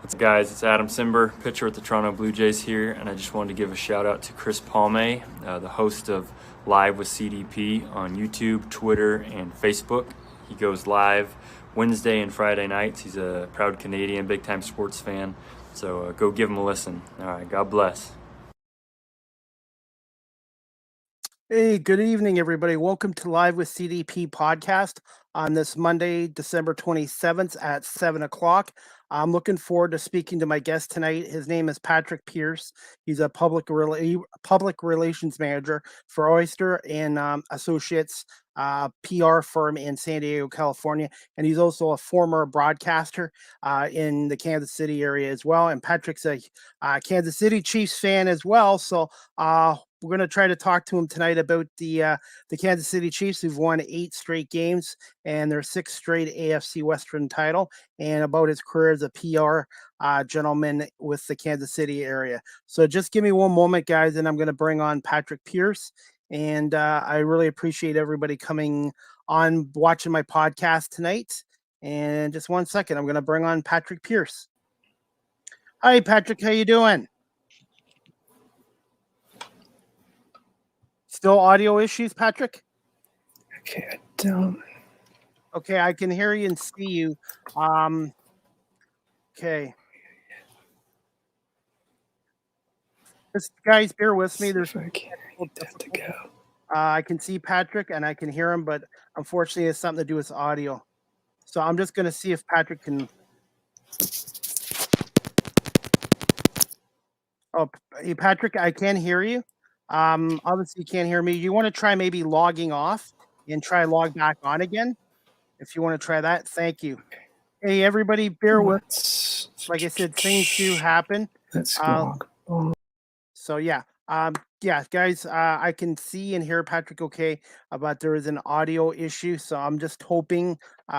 What's up, guys? It's Adam Simber, pitcher with the Toronto Blue Jays here, and I just wanted to give a shout out to Chris Palme, the host of Live with CDP on YouTube, Twitter, and Facebook. He goes live Wednesday and Friday nights. He's a proud Canadian, big-time sports fan, so go give him a listen. All right, God bless. Hey, good evening, everybody. Welcome to Live with CDP podcast on this Monday, December 27th at 7 o'clock. I'm looking forward to speaking to my guest tonight. His name is Patrick Pierce. He's a public relations manager for Oster and Associates PR firm in San Diego, California. And he's also a former broadcaster in the Kansas City area as well. And Patrick's a Kansas City Chiefs fan as well. So we're going to try to talk to him tonight about the Kansas City Chiefs, who've won 8 straight games and their 6th straight AFC Western title, and about his career as a PR gentleman with the Kansas City area. So just give me one moment, guys, and I'm going to bring on Patrick Pierce. And I really appreciate everybody coming on, watching my podcast tonight. And just one second, I'm going to bring on Patrick Pierce. Hi, Patrick. How you doing? Still audio issues, Patrick? Okay, I don't. Okay, I can hear you and see you. Okay. Just, guys, bear with me. There's I can't get to go. I can see Patrick and I can hear him, but unfortunately, it's something to do with audio. So I'm just going to see if Patrick can. Oh, hey, Patrick, I can hear you. Obviously, you can't hear me. You want to try maybe logging off and try log back on again? If you want to try that, thank you. Hey, everybody, bear with. Like I said, things do happen. Let's go. So yeah, guys, I can see and hear Patrick okay, but there is an audio issue. So I'm just hoping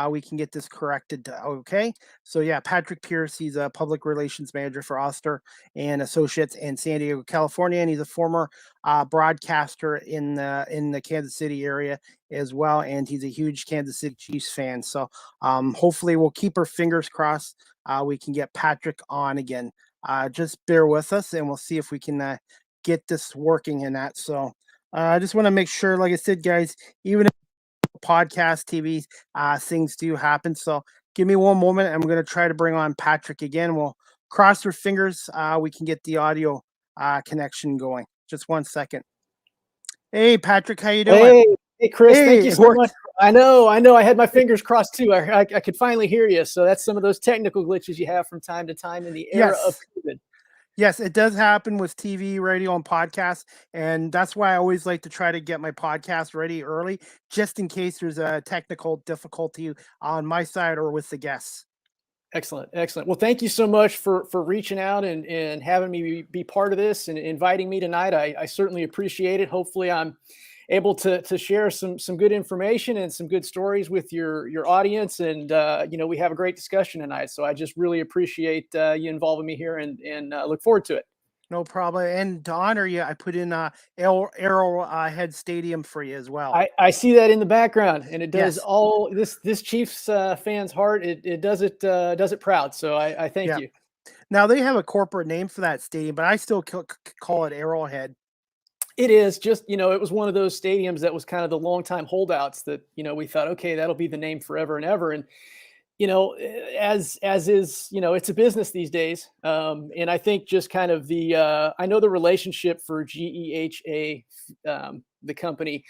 we can get this corrected. Okay. So yeah, Patrick Pierce, he's a public relations manager for Oster and Associates in San Diego, California, and he's a former broadcaster in the Kansas City area as well. And he's a huge Kansas City Chiefs fan. So hopefully we'll keep our fingers crossed. We can get Patrick on again. Just bear with us and we'll see if we can get this working in that. So I just want to make sure, like I said, guys, even if podcast TV things do happen. So give me one moment. I'm going to try to bring on Patrick again. We'll cross our fingers. We can get the audio connection going. Just one second. Hey, Patrick, how you doing? Hey, Chris, thank you so much. I know. I had my fingers crossed too. I could finally hear you. So that's some of those technical glitches you have from time to time in the era of COVID. Yes, it does happen with TV, radio, and podcasts. And that's why I always like to try to get my podcast ready early, just in case there's a technical difficulty on my side or with the guests. Excellent. Well, thank you so much for reaching out and having me be part of this and inviting me tonight. I certainly appreciate it. Hopefully I'm able to share some good information and some good stories with your audience. And, we have a great discussion tonight. So I just really appreciate you involving me here and look forward to it. No problem. And to honor you, I put in Arrowhead Stadium for you as well. I see that in the background, and it does all this Chiefs fan's heart. It does it proud. So I thank you. Now they have a corporate name for that stadium, but I still call it Arrowhead. It is just, it was one of those stadiums that was kind of the longtime holdouts that, we thought, okay, that'll be the name forever and ever. And, as is, it's a business these days. And I think just kind of I know the relationship for GEHA, the company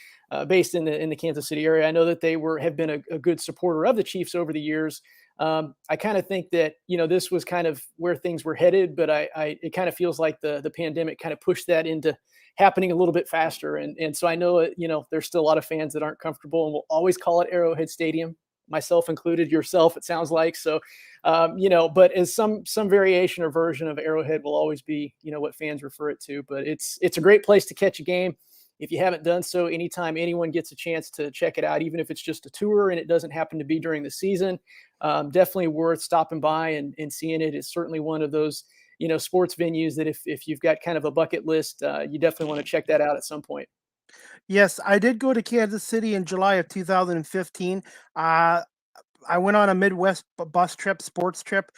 based in the Kansas City area. I know that they have been a good supporter of the Chiefs over the years. I kind of think that, this was kind of where things were headed, but it kind of feels like the pandemic kind of pushed that into happening a little bit faster. And so I know, there's still a lot of fans that aren't comfortable and will always call it Arrowhead Stadium, myself included, yourself, it sounds like. So, but as some variation or version of Arrowhead will always be, what fans refer it to, but it's a great place to catch a game. If you haven't done so, anytime anyone gets a chance to check it out, even if it's just a tour and it doesn't happen to be during the season, definitely worth stopping by and seeing it. It's certainly one of those, sports venues that if you've got kind of a bucket list, you definitely want to check that out at some point. Yes, I did go to Kansas City in July of 2015. I went on a Midwest bus trip, sports trip,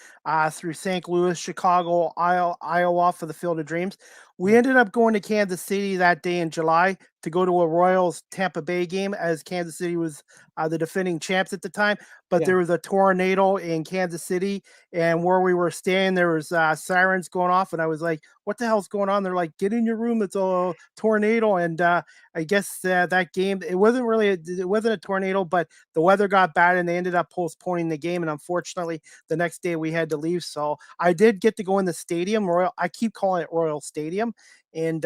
through St. Louis, Chicago, Iowa for the Field of Dreams. We Mhm. ended up going to Kansas City that day in July to go to a Royals Tampa Bay game, as Kansas City was the defending champs at the time. But Yeah. there was a tornado in Kansas City, and where we were staying, there was sirens going off, and I was like, "What the hell's going on?" They're like, "Get in your room. It's a tornado." And I guess that game, it wasn't a tornado, but the weather got bad and they ended up postponing the game. And unfortunately, the next day we had to leave. So I did get to go in the stadium. I keep calling it Royal Stadium, and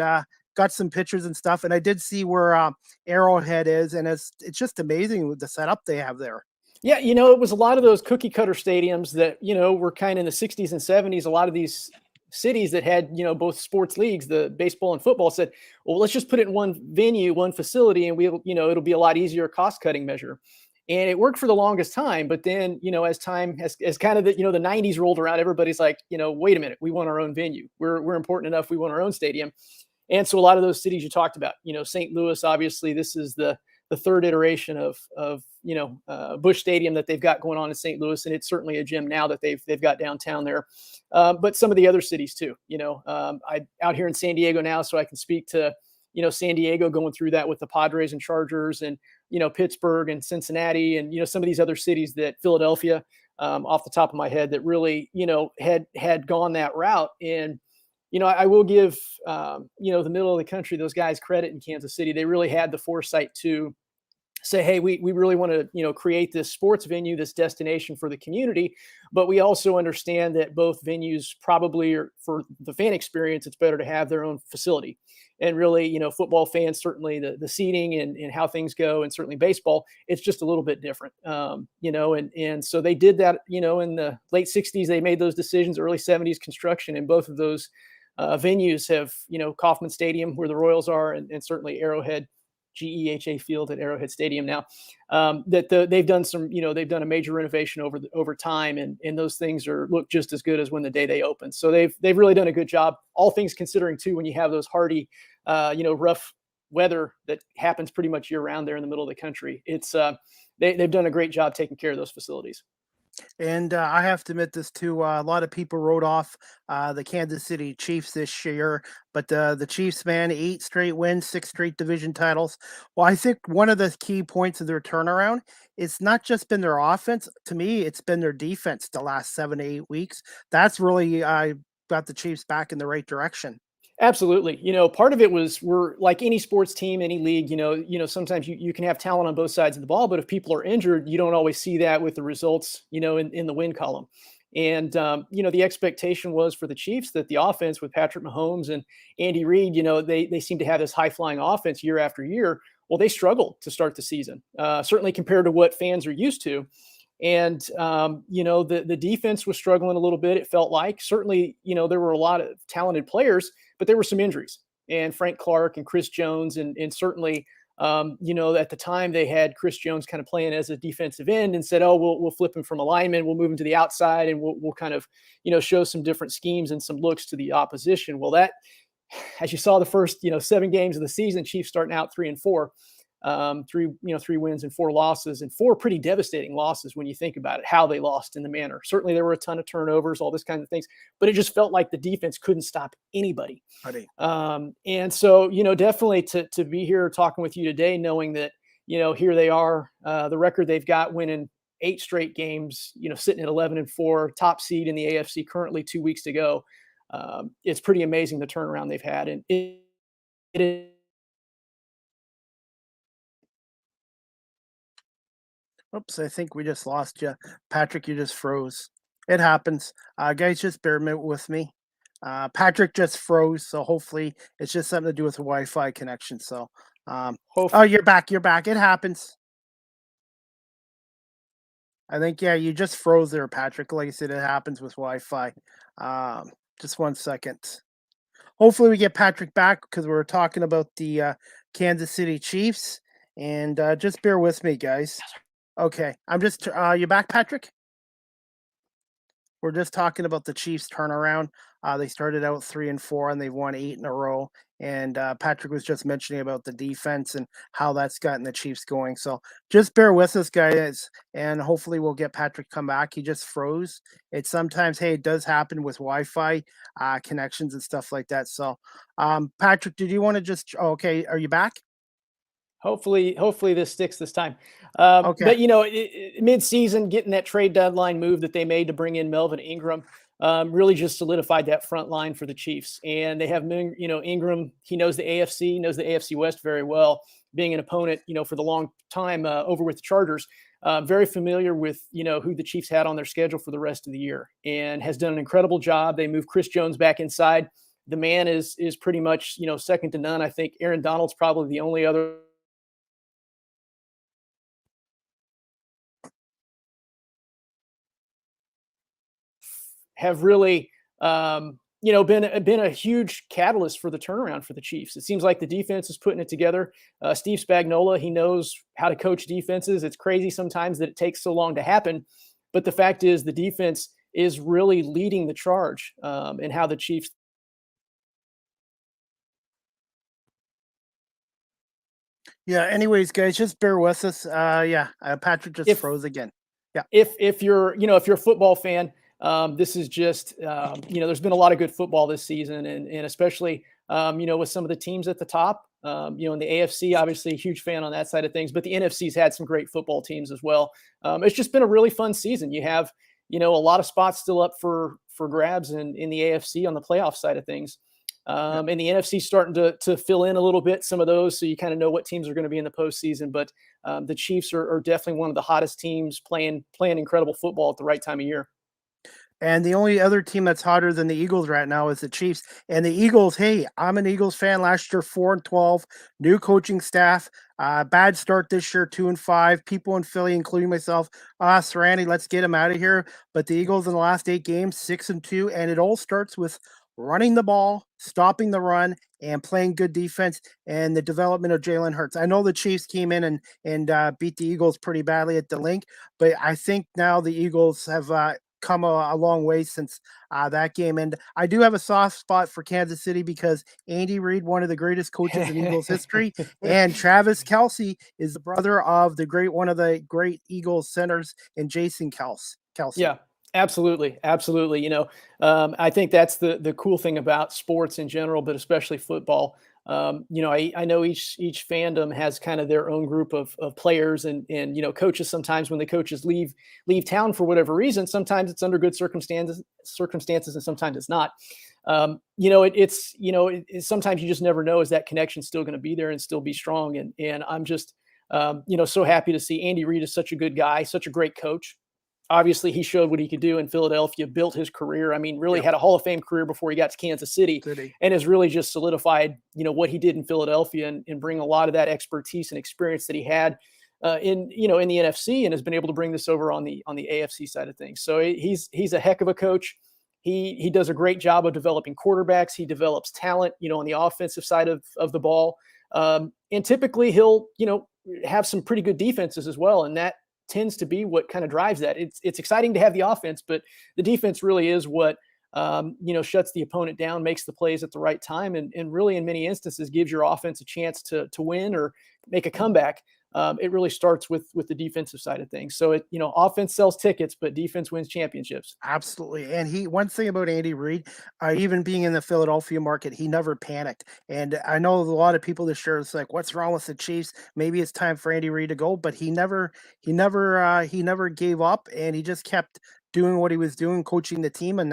got some pictures and stuff. And I did see where Arrowhead is, and it's just amazing with the setup they have there. Yeah, it was a lot of those cookie cutter stadiums that, were kind of in the 60s and 70s. A lot of these cities that had, both sports leagues, the baseball and football, said, well, let's just put it in one venue, one facility, and it'll be a lot easier cost cutting measure. And it worked for the longest time. But then, as time as kind of the 90s rolled around, everybody's like, wait a minute, we want our own venue. We're important enough. We want our own stadium. And so a lot of those cities you talked about, St. Louis, obviously, this is the third iteration of Busch Stadium that they've got going on in St. Louis, and it's certainly a gym now that they've got downtown there. But some of the other cities too. I out here in San Diego now, so I can speak to San Diego going through that with the Padres and Chargers, and Pittsburgh and Cincinnati, and some of these other cities, that Philadelphia, off the top of my head, that really had gone that route. And I will give the middle of the country, those guys, credit in Kansas City. They really had the foresight to say, hey, we really want to create this sports venue, this destination for the community, but we also understand that both venues probably are, for the fan experience, it's better to have their own facility. And really, football fans, certainly the seating and how things go, and certainly baseball, it's just a little bit different. And so they did that. In the late 60s, they made those decisions. Early 70s construction, and both of those venues have, Kauffman Stadium, where the Royals are, and certainly Arrowhead, GEHA Field at Arrowhead Stadium now. They've done they've done a major renovation over time, and those things look just as good as when the day they opened. So they've really done a good job, all things considering too. When you have those hardy, rough weather that happens pretty much year round there in the middle of the country, it's they've done a great job taking care of those facilities. And I have to admit this too. A lot of people wrote off the Kansas City Chiefs this year, but the Chiefs, man, 8 straight wins, 6 straight division titles. Well, I think one of the key points of their turnaround, it's not just been their offense. To me, it's been their defense the last 7 to 8 weeks. That's really got the Chiefs back in the right direction. Absolutely. Part of it was, we're like any sports team, any league, sometimes you can have talent on both sides of the ball, but if people are injured, you don't always see that with the results, in the win column. And, the expectation was for the Chiefs that the offense with Patrick Mahomes and Andy Reid, they seem to have this high flying offense year after year. Well, they struggled to start the season, certainly compared to what fans are used to. And the defense was struggling a little bit. It felt like, certainly, there were a lot of talented players, but there were some injuries. And Frank Clark and Chris Jones, and certainly, at the time they had Chris Jones kind of playing as a defensive end, and said, oh, we'll flip him from a lineman, we'll move him to the outside, and we'll kind of show some different schemes and some looks to the opposition. Well, that, as you saw the first 7 games of the season, Chiefs starting out 3-4. 3 wins and 4 losses, and 4 pretty devastating losses when you think about it, how they lost in the manner. Certainly there were a ton of turnovers, all this kind of things, but it just felt like the defense couldn't stop anybody. And so, definitely to be here talking with you today, knowing that, here they are, the record they've got, winning 8 straight games, sitting at 11-4, top seed in the AFC currently, 2 weeks to go. It's pretty amazing the turnaround they've had. And it is. Oops, I think we just lost you. Patrick, you just froze. It happens. Guys, just bear with me. Patrick just froze, so hopefully it's just something to do with the Wi-Fi connection. So, oh, you're back. You're back. It happens. I think, yeah, you just froze there, Patrick. Like I said, it happens with Wi-Fi. Just 1 second. Hopefully we get Patrick back, because we're talking about the Kansas City Chiefs. And just bear with me, guys. Okay, I'm just you back, Patrick? We're just talking about the Chiefs turnaround. They started out 3-4, and they've won 8 in a row. And Patrick was just mentioning about the defense and how that's gotten the Chiefs going. So just bear with us, guys, and hopefully we'll get Patrick come back. He just froze. It's sometimes, hey, it does happen with Wi-Fi connections and stuff like that. So, Patrick, did you want to just? Oh, okay, are you back? Hopefully this sticks this time. Okay. But mid-season, getting that trade deadline move that they made to bring in Melvin Ingram really just solidified that front line for the Chiefs. And they have, Ingram. He knows the AFC, knows the AFC West very well, being an opponent, for the long time over with the Chargers. Very familiar with, who the Chiefs had on their schedule for the rest of the year, and has done an incredible job. They moved Chris Jones back inside. The man is pretty much, second to none. I think Aaron Donald's probably the only other have really been a huge catalyst for the turnaround for the Chiefs. It seems like the defense is putting it together. Steve Spagnuolo, he knows how to coach defenses. It's crazy sometimes that it takes so long to happen, but the fact is the defense is really leading the charge in how the Chiefs. Yeah. Anyways, guys, just bear with us. Patrick just froze again. Yeah. If you're a football fan, this is just, there's been a lot of good football this season, and especially, with some of the teams at the top, in the AFC, obviously a huge fan on that side of things, but the NFC's had some great football teams as well. It's just been a really fun season. You have, a lot of spots still up for grabs in the AFC on the playoff side of things. And the NFC starting to fill in a little bit, some of those, so you kind of know what teams are going to be in the postseason. But the Chiefs are definitely one of the hottest teams playing incredible football at the right time of year. And the only other team that's hotter than the Eagles right now is the Chiefs. And the Eagles, hey, I'm an Eagles fan. Last year, 4-12, new coaching staff. Bad start this year, 2-5. People in Philly, including myself, Randy, let's get him out of here. But the Eagles in the last 8 games, 6-2, and it all starts with running the ball, stopping the run, and playing good defense, and the development of Jalen Hurts. I know the Chiefs came in and beat the Eagles pretty badly at the link, but I think now the Eagles have come a long way since that game. And I do have a soft spot for Kansas City because Andy Reid, one of the greatest coaches in Eagles history, and Travis Kelce is the brother of one of the great Eagles centers, and Jason Kelce. Yeah. Absolutely. Absolutely. I think that's the cool thing about sports in general, but especially football. I know each fandom has kind of their own group of players and coaches. Sometimes when the coaches leave town for whatever reason, sometimes it's under good circumstances, and sometimes it's not. Sometimes you just never know, is that connection still going to be there and still be strong? And I'm just, so happy to see Andy Reid is such a good guy, such a great coach. Obviously, he showed what he could do in Philadelphia, built his career. I mean, really had a Hall of Fame career before he got to Kansas City, and has really just solidified, what he did in Philadelphia, and bring a lot of that expertise and experience that he had in the NFC, and has been able to bring this over on the AFC side of things. So he's a heck of a coach. He does a great job of developing quarterbacks. He develops talent, on the offensive side of the ball. And typically he'll, have some pretty good defenses as well. And that tends to be what kind of drives that. It's exciting to have the offense, but the defense really is what, shuts the opponent down, makes the plays at the right time, and really in many instances gives your offense a chance to win or make a comeback. It really starts with the defensive side of things. So offense sells tickets, but defense wins championships. Absolutely. And one thing about Andy Reid, even being in the Philadelphia market, he never panicked. And I know a lot of people this year is like, what's wrong with the Chiefs? Maybe it's time for Andy Reid to go, but he never gave up, and he just kept doing what he was doing, coaching the team, and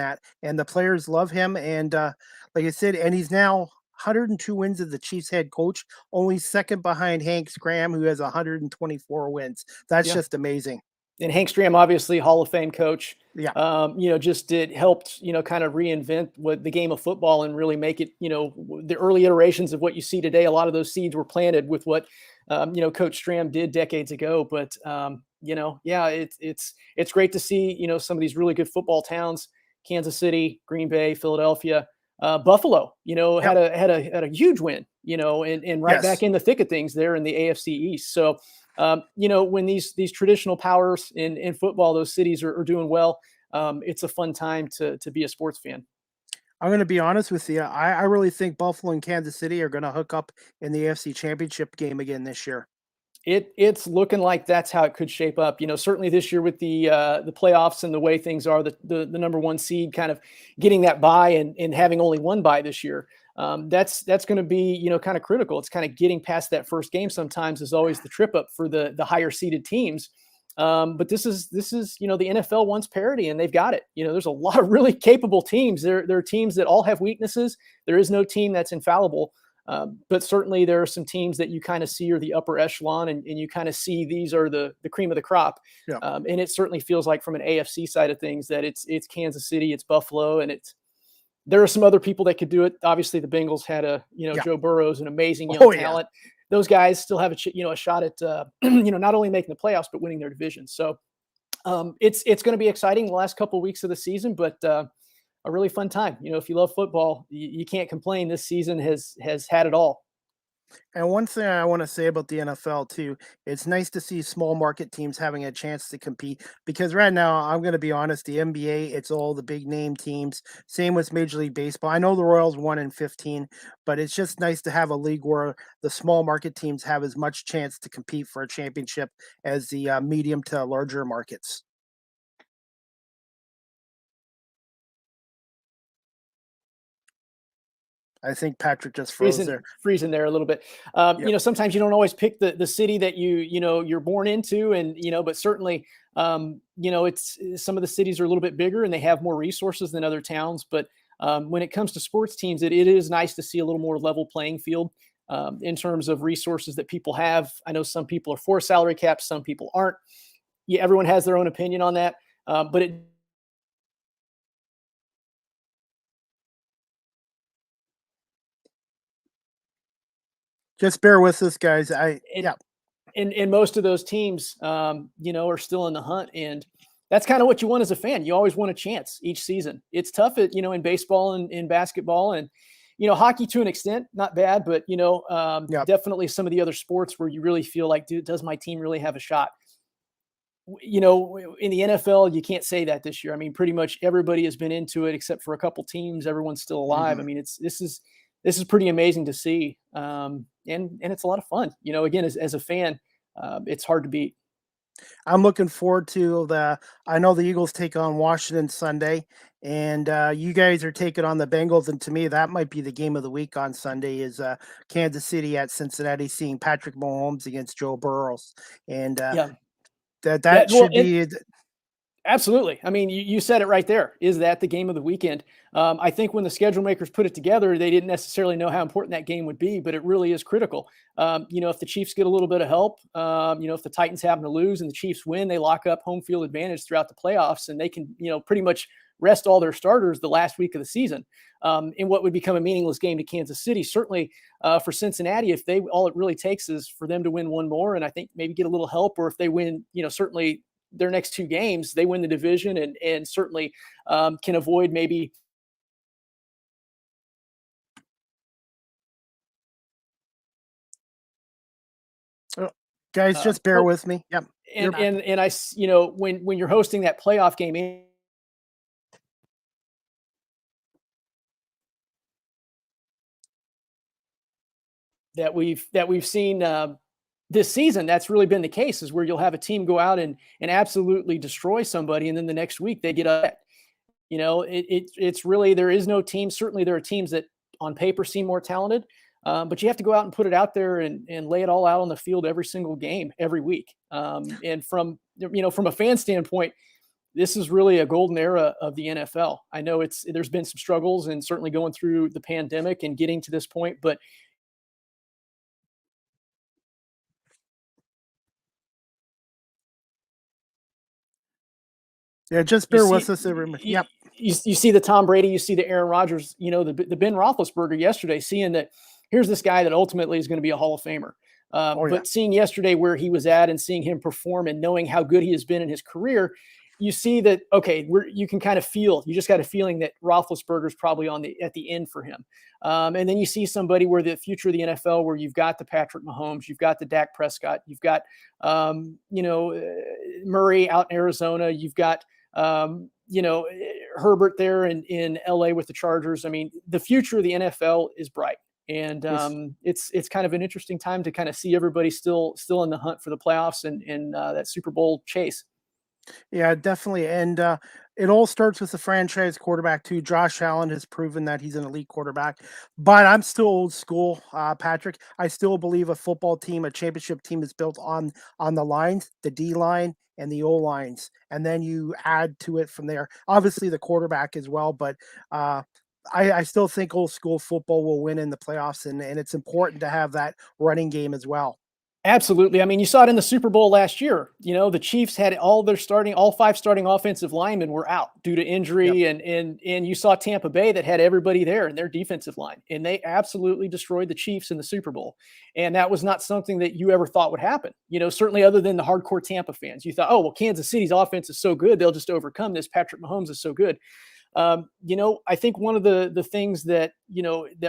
the players love him. And like I said, and he's now 102 wins as the Chiefs head coach, only second behind Hank Graham, who has 124 wins. That's just amazing. And Hank Stram, obviously Hall of Fame coach. Yeah. Helped, kind of reinvent what the game of football and really make it, the early iterations of what you see today. A lot of those seeds were planted with what, Coach Stram did decades ago. But, it's great to see, some of these really good football towns, Kansas City, Green Bay, Philadelphia, Buffalo, had a huge win, and right back in the thick of things there in the AFC East. So, when these traditional powers in football, those cities are doing well, it's a fun time to be a sports fan. I'm going to be honest with you. I really think Buffalo and Kansas City are going to hook up in the AFC Championship game again this year. It's looking like that's how it could shape up. Certainly this year with the playoffs and the way things are, the number one seed kind of getting that bye and having only one bye this year. That's going to be kind of critical. It's kind of getting past that first game. Sometimes is always the trip up for the higher seeded teams. But this is the NFL wants parity, and they've got it. There's a lot of really capable teams. There are teams that all have weaknesses. There is no team that's infallible. But certainly there are some teams that you kind of see are the upper echelon, and you kind of see these are the cream of the crop. Yeah. And it certainly feels like from an AFC side of things that it's Kansas City, it's Buffalo, and there are some other people that could do it. Obviously the Bengals had Joe Burrow's an amazing young talent. Those guys still have a shot at not only making the playoffs but winning their division. So it's going to be exciting the last couple of weeks of the season, but a really fun time. If you love football, you can't complain. This season has had it all. And one thing I want to say about the NFL too, it's nice to see small market teams having a chance to compete, because right now, I'm going to be honest, the NBA, it's all the big name teams. Same with Major League Baseball. I know the Royals won in 15, but it's just nice to have a league where the small market teams have as much chance to compete for a championship as the medium to larger markets. I think Patrick just froze there. Freezing there a little bit. Sometimes you don't always pick the city that you're born into, and but certainly it's some of the cities are a little bit bigger and they have more resources than other towns. But when it comes to sports teams, it is nice to see a little more level playing field in terms of resources that people have. I know some people are for salary caps, some people aren't. Yeah, everyone has their own opinion on that, but it. Just bear with us, guys. And most of those teams, are still in the hunt, and that's kind of what you want as a fan. You always want a chance each season. It's tough, in baseball and in basketball, and hockey to an extent, not bad, but definitely some of the other sports where you really feel like, dude, does my team really have a shot? In the NFL, you can't say that this year. I mean, pretty much everybody has been into it except for a couple teams. Everyone's still alive. Mm-hmm. I mean, this is pretty amazing to see. And it's a lot of fun. Again, as a fan, it's hard to beat. I'm looking forward to I know the Eagles take on Washington Sunday, and you guys are taking on the Bengals. And to me, that might be the game of the week on Sunday is Kansas City at Cincinnati, seeing Patrick Mahomes against Joe Burrow. And that should be. Absolutely. I mean, you said it right there. Is that the game of the weekend? I think when the schedule makers put it together, they didn't necessarily know how important that game would be, but it really is critical. If the Chiefs get a little bit of help, if the Titans happen to lose and the Chiefs win, they lock up home field advantage throughout the playoffs, and they can, pretty much rest all their starters the last week of the season in what would become a meaningless game to Kansas City. Certainly for Cincinnati, if all it really takes is for them to win one more, and I think maybe get a little help, or if they win, certainly their next two games, they win the division and certainly can avoid maybe. Guys, just bear with me. Yep. And I, when you're hosting that playoff game that we've seen this season, that's really been the case, is where you'll have a team go out and absolutely destroy somebody, and then the next week they get up. It's really, there is no team. Certainly there are teams that on paper seem more talented, but you have to go out and put it out there and lay it all out on the field every single game, every week. And from a fan standpoint, this is really a golden era of the NFL. I know there's been some struggles, and certainly going through the pandemic and getting to this point, but yeah, just bear with us. Yep. You see the Tom Brady, you see the Aaron Rodgers, the Ben Roethlisberger yesterday, seeing that here's this guy that ultimately is going to be a Hall of Famer. But seeing yesterday where he was at and seeing him perform and knowing how good he has been in his career, you see that, okay, you can kind of feel, you just got a feeling that Roethlisberger is probably at the end for him. And then you see somebody where the future of the NFL, where you've got the Patrick Mahomes, you've got the Dak Prescott, you've got, Murray out in Arizona, you've got, Herbert there in LA with the Chargers. I mean, the future of the NFL is bright. And it's kind of an interesting time to kind of see everybody still in the hunt for the playoffs and that Super Bowl chase. Yeah, definitely. And it all starts with the franchise quarterback too. Josh Allen has proven that he's an elite quarterback, but I'm still old school, Patrick. I still believe a football team, a championship team, is built on the lines, the D line and the O lines, and then you add to it from there. Obviously, the quarterback as well, but I still think old school football will win in the playoffs, and it's important to have that running game as well. Absolutely. I mean, you saw it in the Super Bowl last year. The Chiefs had all 5 starting offensive linemen were out due to injury. Yep. And you saw Tampa Bay that had everybody there in their defensive line, and they absolutely destroyed the Chiefs in the Super Bowl. And that was not something that you ever thought would happen. Certainly other than the hardcore Tampa fans, you thought, oh, well, Kansas City's offense is so good, they'll just overcome this. Patrick Mahomes is so good. I think one of the things that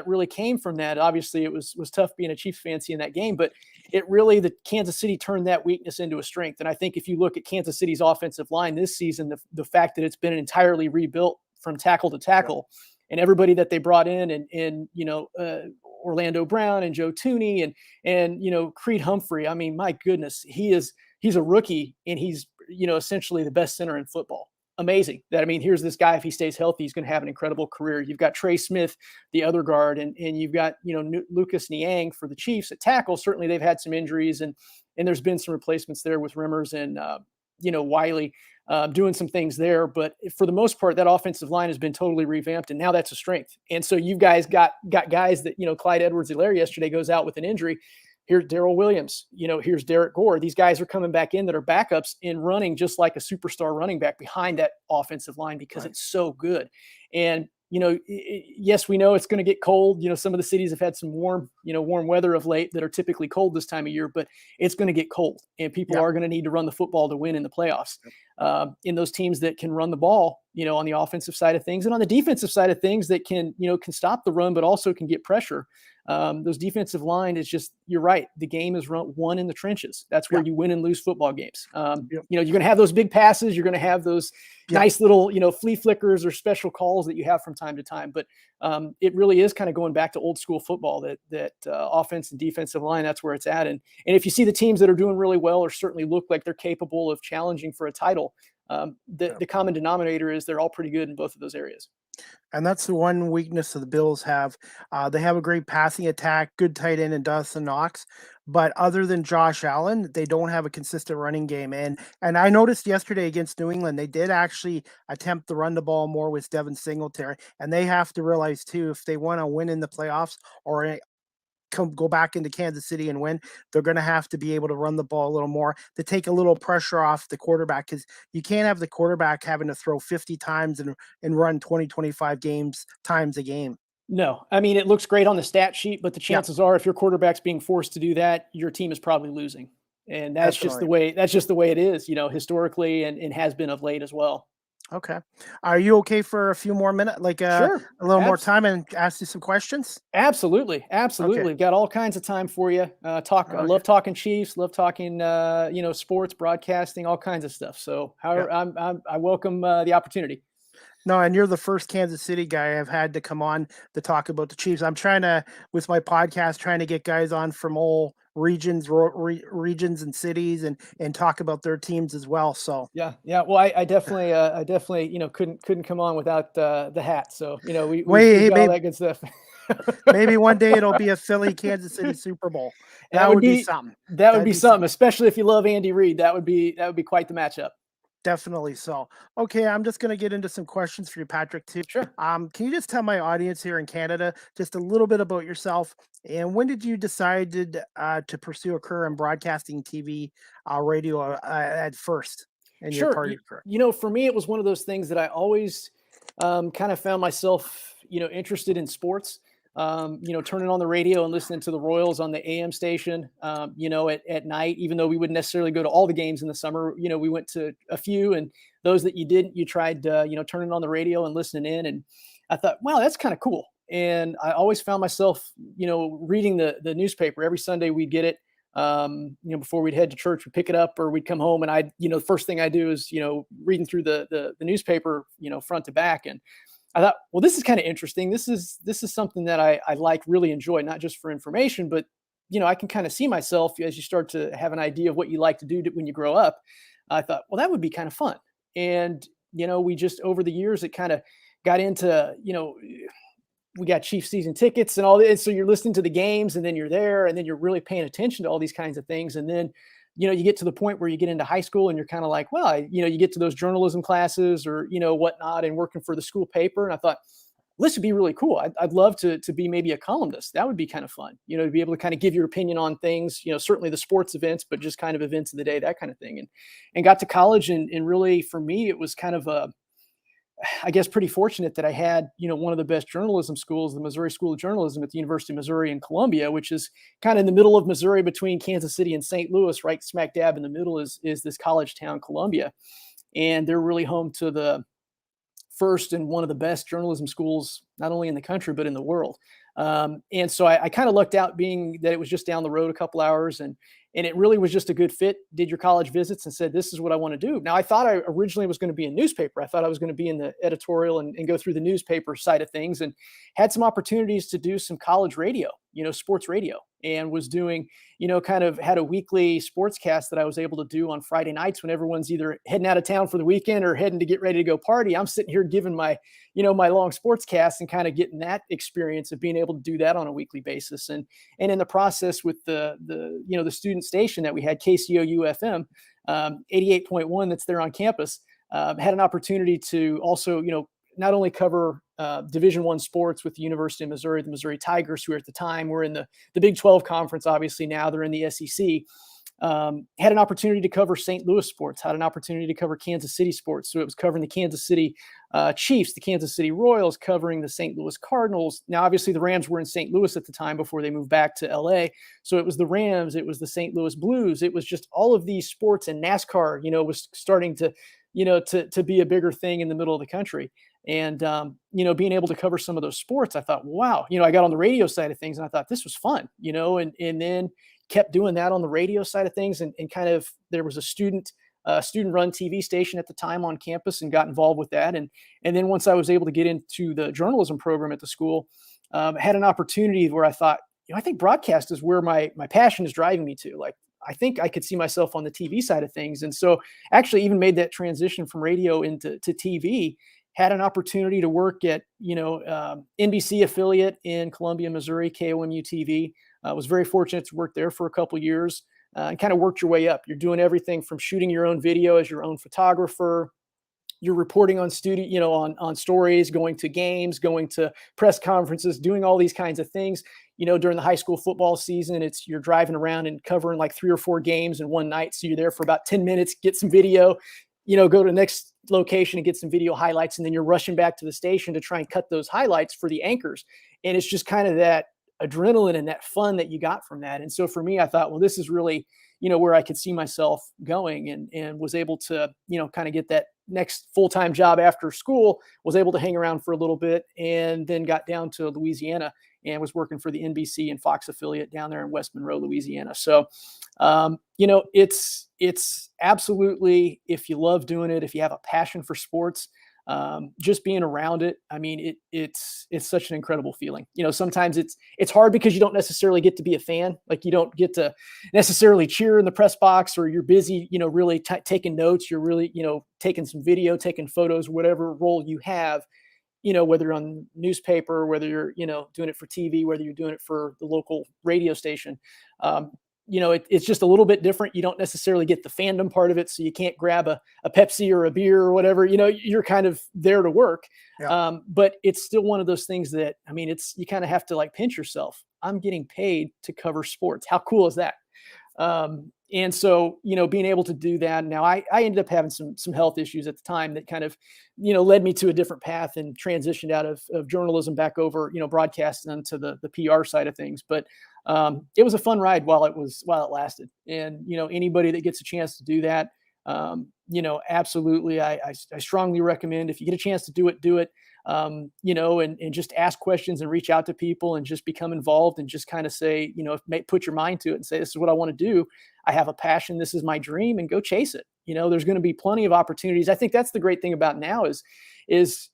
really came from that, obviously it was tough being a Chiefs fan in that game, but the Kansas City turned that weakness into a strength. And I think if you look at Kansas City's offensive line this season, the fact that it's been entirely rebuilt from tackle to tackle, and everybody that they brought in Orlando Brown and Joe Tooney and Creed Humphrey. I mean, my goodness, he's a rookie, and he's essentially the best center in football. Amazing that, I mean, here's this guy, if he stays healthy, he's going to have an incredible career. You've got Trey Smith, the other guard, and you've got, Lucas Niang for the Chiefs at tackle. Certainly they've had some injuries, and there's been some replacements there with Rimmers and, Wiley doing some things there. But for the most part, that offensive line has been totally revamped, and now that's a strength. And so you guys got guys that, Clyde Edwards-Helaire yesterday goes out with an injury. Here's Darrell Williams, here's Derek Gore. These guys are coming back in that are backups and running just like a superstar running back behind that offensive line because it's so good. And, yes, we know it's going to get cold. Some of the cities have had some warm weather of late that are typically cold this time of year, but it's going to get cold, and people are going to need to run the football to win in the playoffs. In those teams that can run the ball, on the offensive side of things, and on the defensive side of things that can stop the run, but also can get pressure. Those defensive line is just, you're right. The game is won in the trenches. That's where you win and lose football games. You're going to have those big passes. You're going to have those nice little, flea flickers or special calls that you have from time to time. But it really is kind of going back to old school football, that offense and defensive line, that's where it's at. And if you see the teams that are doing really well or certainly look like they're capable of challenging for a title, the common denominator is they're all pretty good in both of those areas. And that's the one weakness that the Bills have. They have a great passing attack, good tight end in Dawson Knox, but other than Josh Allen, they don't have a consistent running game. And I noticed yesterday against New England, they did actually attempt to run the ball more with Devin Singletary. And they have to realize too, if they want to win in the playoffs or go back into Kansas City and win, they're going to have to be able to run the ball a little more to take a little pressure off the quarterback, because you can't have the quarterback having to throw 50 times and run 20-25 times a game. No, I mean, it looks great on the stat sheet, but the chances are if your quarterback's being forced to do that, your team is probably losing. And that's just the way it is, historically, and has been of late as well. Okay. Are you okay for a few more minutes, Sure. a little more time, and ask you some questions? Absolutely. Okay. Got all kinds of time for you. I love talking Chiefs, love talking, sports, broadcasting, all kinds of stuff. So I welcome the opportunity. No, and you're the first Kansas City guy I've had to come on to talk about the Chiefs. I'm trying to, with my podcast, trying to get guys on from all regions and cities and talk about their teams as well. So yeah. Well, I definitely, couldn't come on without the hat. So we got all that good stuff. Maybe one day it'll be a Philly Kansas City Super Bowl. That would be something. That would be something, especially if you love Andy Reid. That would be quite the matchup. Definitely so. Okay, I'm just going to get into some questions for you, Patrick, too. Sure. Can you just tell my audience here in Canada just a little bit about yourself, and when did you decide to pursue a career in broadcasting, TV, radio at first in your part of your career? For me, it was one of those things that I always kind of found myself, interested in sports. Turning on the radio and listening to the Royals on the AM station, at night, even though we wouldn't necessarily go to all the games in the summer, we went to a few, and those that you didn't, you tried, turning on the radio and listening in. And I thought, wow, that's kind of cool. And I always found myself, reading the newspaper every Sunday. We'd get it. Before we'd head to church, we'd pick it up, or we'd come home, and the first thing I do is, reading through the newspaper, front to back. And I thought, well, this is kind of interesting. This is something that I really enjoy, not just for information, but, I can kind of see myself as you start to have an idea of what you like to do when you grow up. I thought, well, that would be kind of fun. And, we just, over the years, it kind of got into, we got Chiefs season tickets and all this. So you're listening to the games, and then you're there, and then you're really paying attention to all these kinds of things. And then, you get to the point where you get into high school, and you're kind of like, well, you get to those journalism classes or, whatnot, and working for the school paper. And I thought, this would be really cool. I'd love to be maybe a columnist. That would be kind of fun, to be able to kind of give your opinion on things, certainly the sports events, but just kind of events of the day, that kind of thing. And got to college, and really, for me, it was kind of I guess pretty fortunate that I had, one of the best journalism schools, the Missouri School of Journalism at the University of Missouri in Columbia, which is kind of in the middle of Missouri between Kansas City and St. Louis. Right smack dab in the middle is this college town, Columbia. And they're really home to the first and one of the best journalism schools, not only in the country, but in the world. And so I kind of lucked out, being that it was just down the road a couple hours, and it really was just a good fit. Did your college visits and said, this is what I want to do. Now, I thought I originally was going to be in newspaper. I thought I was going to be in the editorial and go through the newspaper side of things, and had some opportunities to do some college radio, sports radio, and was doing, kind of had a weekly sportscast that I was able to do on Friday nights when everyone's either heading out of town for the weekend or heading to get ready to go party. I'm sitting here giving my, my long sportscast, and kind of getting that experience of being able to do that on a weekly basis. And in the process, with the student station that we had, KCOU-FM, 88.1, that's there on campus, had an opportunity to also, not only cover Division I sports with the University of Missouri, the Missouri Tigers, who at the time were in the Big 12 conference. Obviously now they're in the SEC. Had an opportunity to cover St. Louis sports, had an opportunity to cover Kansas City sports. So it was covering the Kansas City Chiefs, the Kansas City Royals, covering the St. Louis Cardinals. Now, obviously the Rams were in St. Louis at the time before they moved back to LA. So it was the Rams, it was the St. Louis Blues. It was just all of these sports, and NASCAR, was starting to, to be a bigger thing in the middle of the country. And, being able to cover some of those sports, I thought, wow, I got on the radio side of things, and I thought this was fun, and then kept doing that on the radio side of things. And kind of, there was a student run TV station at the time on campus, and got involved with that. And then once I was able to get into the journalism program at the school, had an opportunity where I thought, I think broadcast is where my passion is driving me to. Like, I think I could see myself on the TV side of things. And so actually even made that transition from radio into TV. Had an opportunity to work at, NBC affiliate in Columbia, Missouri, KOMU-TV. Was very fortunate to work there for a couple of years, and kind of worked your way up. You're doing everything from shooting your own video as your own photographer. You're reporting on on stories, going to games, going to press conferences, doing all these kinds of things. During the high school football season, you're driving around and covering like 3 or 4 games in one night. So you're there for about 10 minutes, get some video, go to the next location and get some video highlights. And then you're rushing back to the station to try and cut those highlights for the anchors. And it's just kind of that adrenaline and that fun that you got from that. And so for me, I thought, well, this is really, where I could see myself going, and was able to, kind of get that next full-time job after school, was able to hang around for a little bit, and then got down to Louisiana and was working for the NBC and Fox affiliate down there in West Monroe, Louisiana. So, it's absolutely, if you love doing it, if you have a passion for sports, just being around it. I mean, it's such an incredible feeling. Sometimes it's hard because you don't necessarily get to be a fan. Like, you don't get to necessarily cheer in the press box, or you're busy, really taking notes. You're really, taking some video, taking photos, whatever role you have, whether you're on newspaper, whether you're, doing it for TV, whether you're doing it for the local radio station. It's just a little bit different. You don't necessarily get the fandom part of it. So you can't grab a Pepsi or a beer or whatever, you're kind of there to work. Yeah. But it's still one of those things that, I mean, you kind of have to like pinch yourself. I'm getting paid to cover sports. How cool is that? And so, being able to do that. Now I ended up having some health issues at the time that kind of, led me to a different path, and transitioned out of journalism back over, broadcasting into the PR side of things. But it was a fun ride while it lasted. And, anybody that gets a chance to do that, absolutely. I strongly recommend, if you get a chance to do it, do it. and just ask questions and reach out to people and just become involved and just kind of say, put your mind to it and say, this is what I want to do. I have a passion. This is my dream, and go chase it. There's going to be plenty of opportunities. I think that's the great thing about now is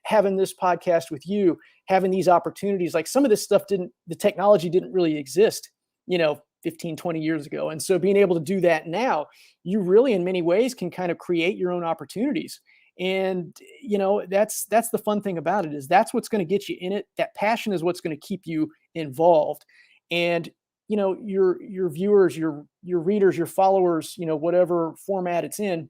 having this podcast with you, having these opportunities. Like, some of this stuff the technology didn't really exist, 15, 20 years ago. And so being able to do that now, you really in many ways can kind of create your own opportunities. And, that's the fun thing about it, is that's what's going to get you in it. That passion is what's going to keep you involved. And, your viewers, your readers, your followers, whatever format it's in,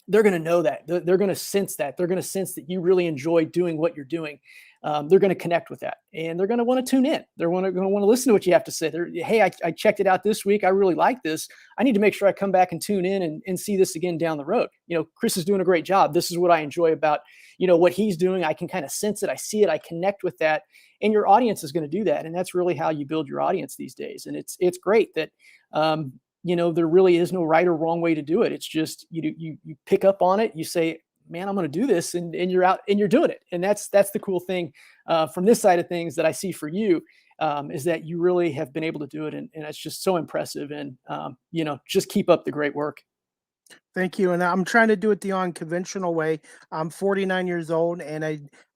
they're going to know that. They're going to sense that. They're going to sense that you really enjoy doing what you're doing. They're going to connect with that, and they're going to want to tune in. They're going to want to listen to what you have to say. Hey, I checked it out this week. I really like this. I need to make sure I come back and tune in and see this again down the road. Chris is doing a great job. This is what I enjoy about, what he's doing. I can kind of sense it. I see it. I connect with that. And your audience is going to do that. And that's really how you build your audience these days. And it's great that, there really is no right or wrong way to do it. It's just, you pick up on it. You say, man, I'm going to do this, and you're out and you're doing it. And that's the cool thing from this side of things that I see for you, is that you really have been able to do it. And it's just so impressive. And, just keep up the great work. Thank you. And I'm trying to do it the unconventional way. I'm 49 years old, and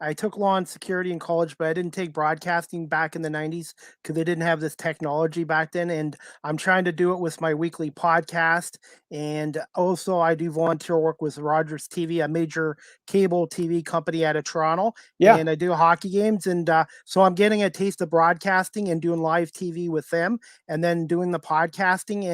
I took law and security in college, but I didn't take broadcasting back in the 90s because they didn't have this technology back then. And I'm trying to do it with my weekly podcast. And also I do volunteer work with Rogers TV, a major cable TV company out of Toronto. Yeah. And I do hockey games. And so I'm getting a taste of broadcasting and doing live TV with them, and then doing the podcasting.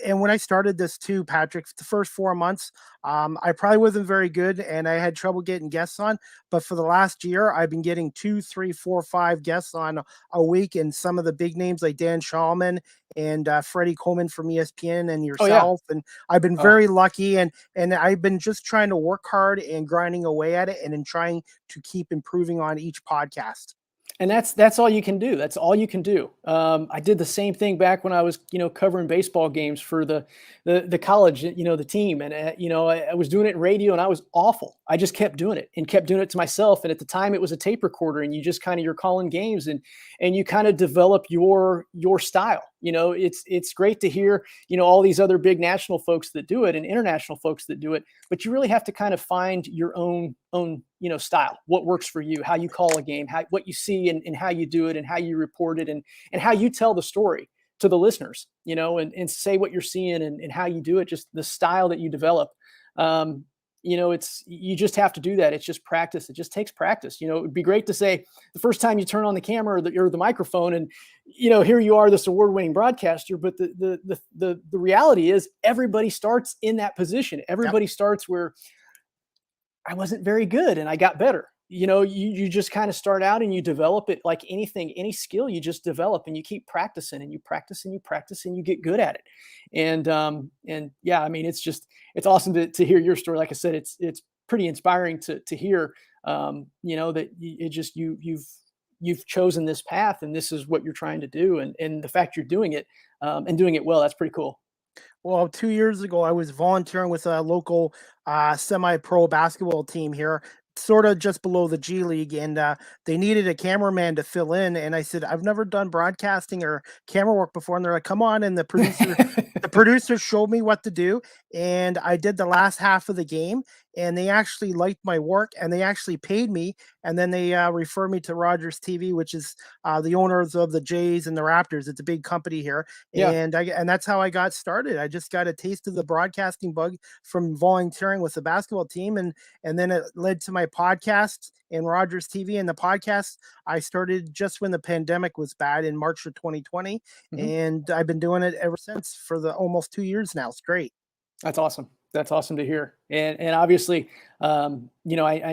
And when I started this too, Patrick, the first 4 months, I probably wasn't very good, and I had trouble getting guests on. But for the last year, I've been getting 2, 3, 4, 5 guests on a week, and some of the big names like Dan Shulman and Freddie Coleman from ESPN and yourself. And I've been very lucky, and I've been just trying to work hard and grinding away at it, and then trying to keep improving on each podcast. And that's all you can do. That's all you can do. I did the same thing back when I was, covering baseball games for the college, the team. And, I was doing it in radio, and I was awful. I just kept doing it to myself. And at the time it was a tape recorder, and you just you're calling games, and you kind of develop your style. It's great to hear, all these other big national folks that do it and international folks that do it, but you really have to kind of find your own style, what works for you, how you call a game, what you see and how you do it, and how you report it, and how you tell the story to the listeners, and say what you're seeing and how you do it, just the style that you develop. You just have to do that. It's just practice. It just takes practice. It would be great to say the first time you turn on the camera or the microphone, and, here you are, this award-winning broadcaster. But the reality is, everybody starts in that position. Everybody starts where I wasn't very good and I got better. You just kind of start out and you develop it like anything, any skill. You just develop and you keep practicing and you practice and you practice and you get good at it. And yeah, I mean, it's awesome to hear your story. Like I said, it's pretty inspiring to hear, that you've chosen this path, and this is what you're trying to do. And the fact you're doing it, and doing it well, that's pretty cool. Well, 2 years ago, I was volunteering with a local semi-pro basketball team here, sort of just below the G League, and they needed a cameraman to fill in. And I said, I've never done broadcasting or camera work before. And they're like, come on. And the producer showed me what to do. And I did the last half of the game, and they actually liked my work, and they actually paid me. And then they referred me to Rogers TV, which is the owners of the Jays and the Raptors. It's a big company here. Yeah. And that's how I got started. I just got a taste of the broadcasting bug from volunteering with the basketball team. And then it led to my podcast and Rogers TV. And the podcast I started just when the pandemic was bad in March of 2020. Mm-hmm. And I've been doing it ever since for the almost 2 years now. It's great. That's awesome. That's awesome to hear. And obviously, I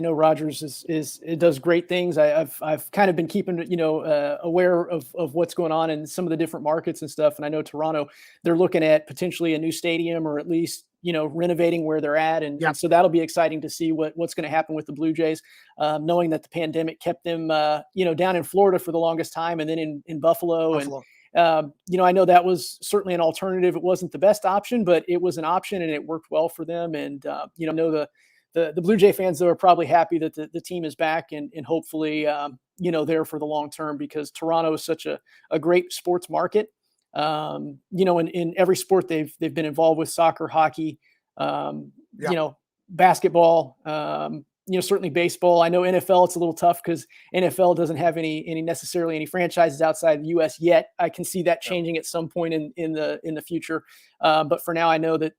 know Rogers it does great things. I've kind of been keeping, aware of what's going on in some of the different markets and stuff. And I know Toronto, they're looking at potentially a new stadium, or at least, renovating where they're at. And so that'll be exciting to see what's going to happen with the Blue Jays, knowing that the pandemic kept them, down in Florida for the longest time, and then in Buffalo. I know that was certainly an alternative. It wasn't the best option, but it was an option, and it worked well for them. And, I know the Blue Jay fans, though, are probably happy that the team is back and hopefully, there for the long term, because Toronto is such a great sports market. In every sport they've been involved with: soccer, hockey, basketball, certainly baseball. I know NFL, it's a little tough because NFL doesn't have necessarily any franchises outside the U.S. yet. I can see that changing at some point in the future. But for now, I know that,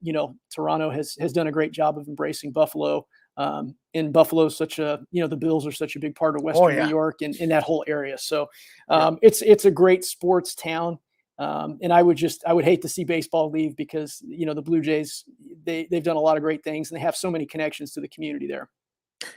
Toronto has done a great job of embracing Buffalo. And Buffalo is such the Bills are such a big part of Western New York and in that whole area. So it's a great sports town. And I would hate to see baseball leave, because, the Blue Jays, they've done a lot of great things and they have so many connections to the community there.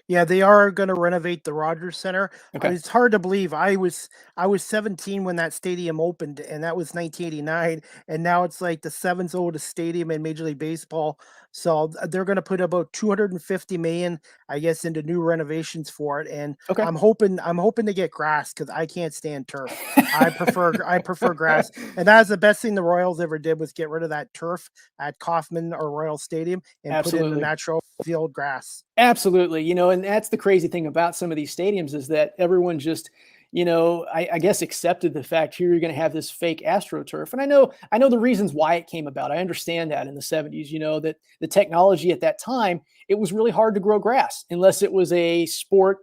Yeah, they are going to renovate the Rogers Center. Okay. It's hard to believe. I was 17 when that stadium opened, and that was 1989. And now it's like the seventh oldest stadium in Major League Baseball. So they're going to put about 250 million, I guess, into new renovations for it. And Okay. I'm hoping to get grass, because I can't stand turf. I prefer grass. And that's the best thing the Royals ever did, was get rid of that turf at Kauffman or Royal Stadium and put in the natural field grass. Absolutely. And that's the crazy thing about some of these stadiums, is that everyone just, I guess, accepted the fact, here you're going to have this fake AstroTurf. And I know the reasons why it came about. I understand that in the 70s, that the technology at that time, it was really hard to grow grass unless it was a sport,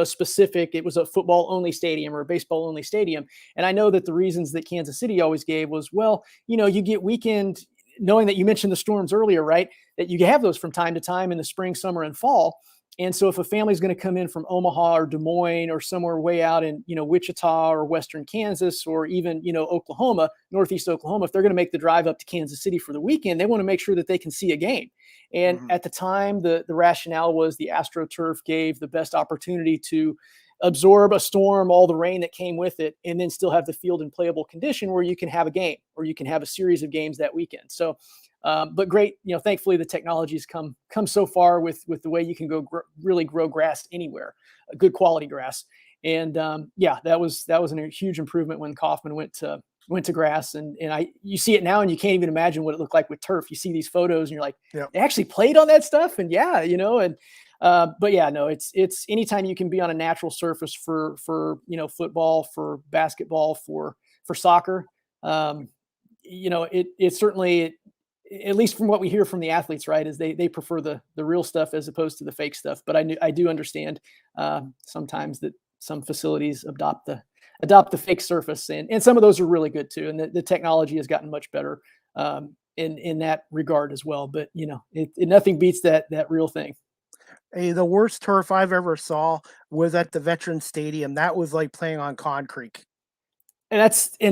specific. It was a football only stadium or a baseball only stadium. And I know that the reasons that Kansas City always gave was, well, you get weekend, knowing that you mentioned the storms earlier, right? That you have those from time to time in the spring, summer, and fall. And so if a family is going to come in from Omaha or Des Moines or somewhere way out in, Wichita or Western Kansas, or even, Oklahoma, Northeast Oklahoma, if they're going to make the drive up to Kansas City for the weekend, they want to make sure that they can see a game. And at the time, the rationale was the AstroTurf gave the best opportunity to absorb a storm, all the rain that came with it, and then still have the field in playable condition where you can have a game, or you can have a series of games that weekend. So, but great, thankfully the technology's come so far with the way you can really grow grass anywhere, good quality grass. And that was a huge improvement when Kauffman went to grass, and you see it now and you can't even imagine what it looked like with turf. You see these photos and you're like, they actually played on that stuff. And it's anytime you can be on a natural surface for football, for basketball, for soccer, it certainly, at least from what we hear from the athletes, right, is they prefer the real stuff as opposed to the fake stuff. But I do understand sometimes that some facilities adopt the fake surface, and some of those are really good too. And the technology has gotten much better in that regard as well. But nothing beats that real thing. Hey, the worst turf I've ever saw was at the Veterans Stadium. That was like playing on concrete. And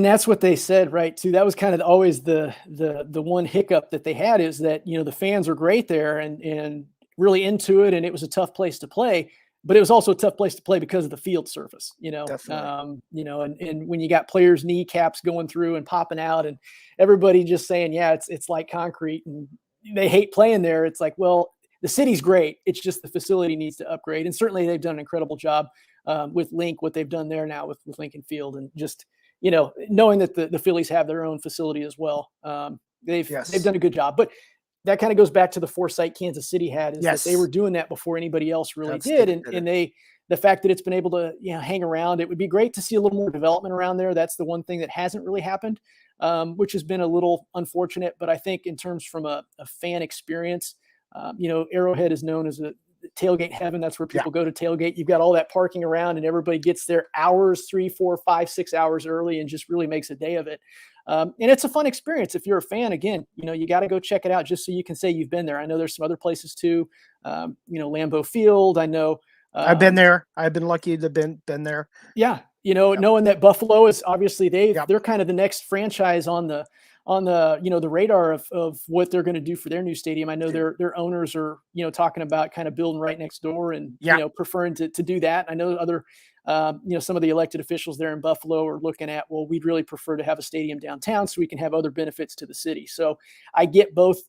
that's what they said, right? Too. That was kind of always the one hiccup that they had, is that, the fans are great there and really into it. And it was a tough place to play, but it was also a tough place to play because of the field surface, Definitely. And when you got players' kneecaps going through and popping out, and everybody just saying, yeah, it's like concrete, and they hate playing there. It's like, well, the city's great. It's just the facility needs to upgrade. And certainly they've done an incredible job with Link, what they've done there now with Lincoln Field, and just, knowing that the Phillies have their own facility as well. They've done a good job. But that kind of goes back to the foresight Kansas City had, is that they were doing that before anybody else really did. And the fact that it's been able to hang around, it would be great to see a little more development around there. That's the one thing that hasn't really happened, which has been a little unfortunate. But I think in terms from a fan experience, Arrowhead is known as a tailgate heaven. That's where people go to tailgate. You've got all that parking around, and everybody gets there hours, 3, 4, 5, 6 hours early, and just really makes a day of it. And it's a fun experience. If you're a fan, again, you got to go check it out just so you can say you've been there. I know there's some other places too. Lambeau Field. I know I've been there. I've been lucky to been there. Yeah. Knowing that Buffalo is obviously they're kind of the next franchise on the the radar of what they're going to do for their new stadium. I know their owners are talking about kind of building right next door, and preferring to do that. I know other some of the elected officials there in Buffalo are looking at, well, we'd really prefer to have a stadium downtown so we can have other benefits to the city. So I get both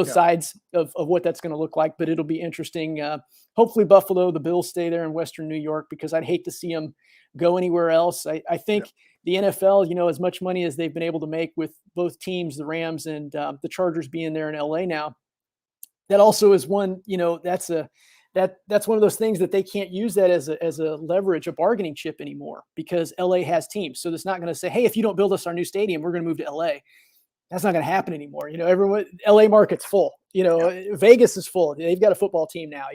sides of what that's going to look like, but it'll be interesting. Hopefully Buffalo, the Bills stay there in Western New York, because I'd hate to see them go anywhere else. I think the NFL, as much money as they've been able to make with both teams, the Rams and the Chargers being there in LA now, that also is one, that's one of those things that they can't use that as a leverage, a bargaining chip anymore, because LA has teams. So it's not going to say, hey, if you don't build us our new stadium, we're going to move to LA. That's not going to happen anymore. Everyone, LA market's full, Vegas is full. They've got a football team now,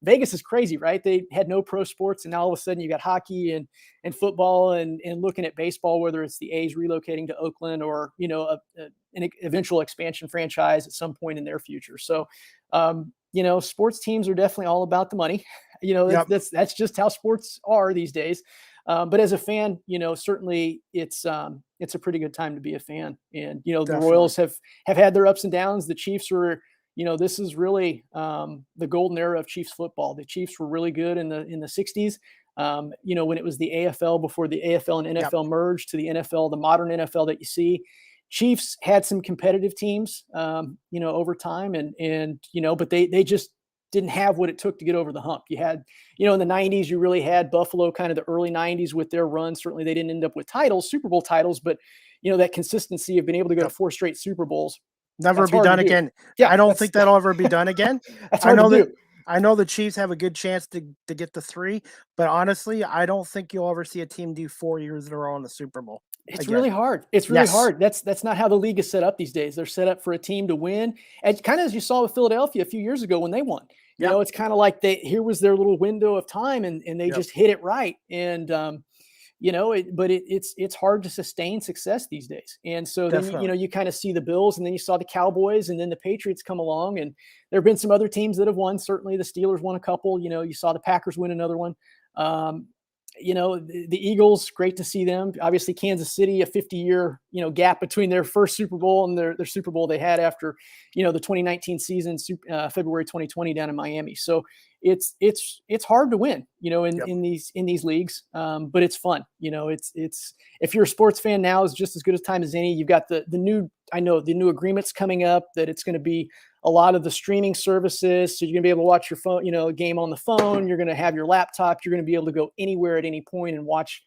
Vegas is crazy, right? They had no pro sports, and now all of a sudden you got hockey and football and looking at baseball, whether it's the A's relocating to Oakland or, an eventual expansion franchise at some point in their future. So, sports teams are definitely all about the money. That's just how sports are these days. But as a fan, certainly it's a pretty good time to be a fan. And, the Royals have had their ups and downs. The Chiefs were, this is really the golden era of Chiefs football. The Chiefs were really good in the 60s. When it was the AFL before the AFL and NFL merged to the NFL, the modern NFL that you see. Chiefs had some competitive teams, over time, but they just didn't have what it took to get over the hump. You had, in the 90s, you really had Buffalo, kind of the early 90s with their run. Certainly they didn't end up with titles, Super Bowl titles, but that consistency of being able to go to 4 straight Super Bowls. Never be done again. Yeah, I don't think that'll ever be done again. That's hard to do. I know the Chiefs have a good chance to get the 3, but honestly, I don't think you'll ever see a team do 4 years in a row in the Super Bowl. It's really hard. It's really hard. That's not how the league is set up these days. They're set up for a team to win. And kind of as you saw with Philadelphia a few years ago when they won. It's kind of like here was their little window of time and they just hit it right. And it's hard to sustain success these days. And so then, you kind of see the Bills, and then you saw the Cowboys, and then the Patriots come along, and there have been some other teams that have won. Certainly the Steelers won a couple, you saw the Packers win another one. The Eagles, great to see them. Obviously Kansas City, a 50-year, gap between their first Super Bowl and their Super Bowl they had after, the 2019 season, February 2020 down in Miami. So it's hard to win, in these leagues. But it's fun. It's if you're a sports fan, now is just as good a time as any. You've got the new agreements coming up that it's going to be a lot of the streaming services. So you're gonna be able to watch your phone, game on the phone. You're going to have your laptop. You're going to be able to go anywhere at any point and watch,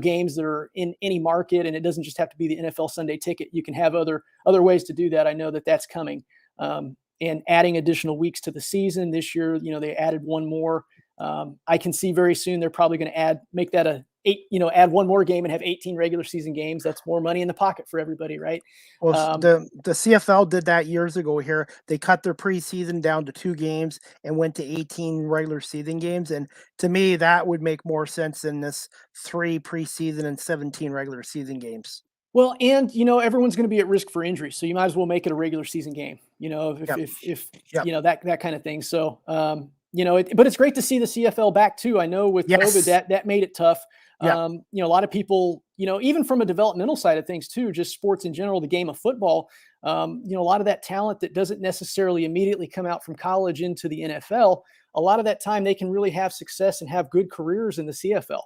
games that are in any market. And it doesn't just have to be the NFL Sunday Ticket. You can have other ways to do that. I know that that's coming. And adding additional weeks to the season this year, they added one more. I can see very soon they're probably going to add one more game and have 18 regular season games. That's more money in the pocket for everybody, right? Well, the CFL did that years ago here. They cut their preseason down to 2 games and went to 18 regular season games. And to me, that would make more sense than this 3 preseason and 17 regular season games. Well, and everyone's going to be at risk for injury, so you might as well make it a regular season game. If that kind of thing. So, but it's great to see the CFL back too. I know with COVID that made it tough. A lot of people, even from a developmental side of things too, just sports in general, the game of football, a lot of that talent that doesn't necessarily immediately come out from college into the NFL, a lot of that time they can really have success and have good careers in the CFL.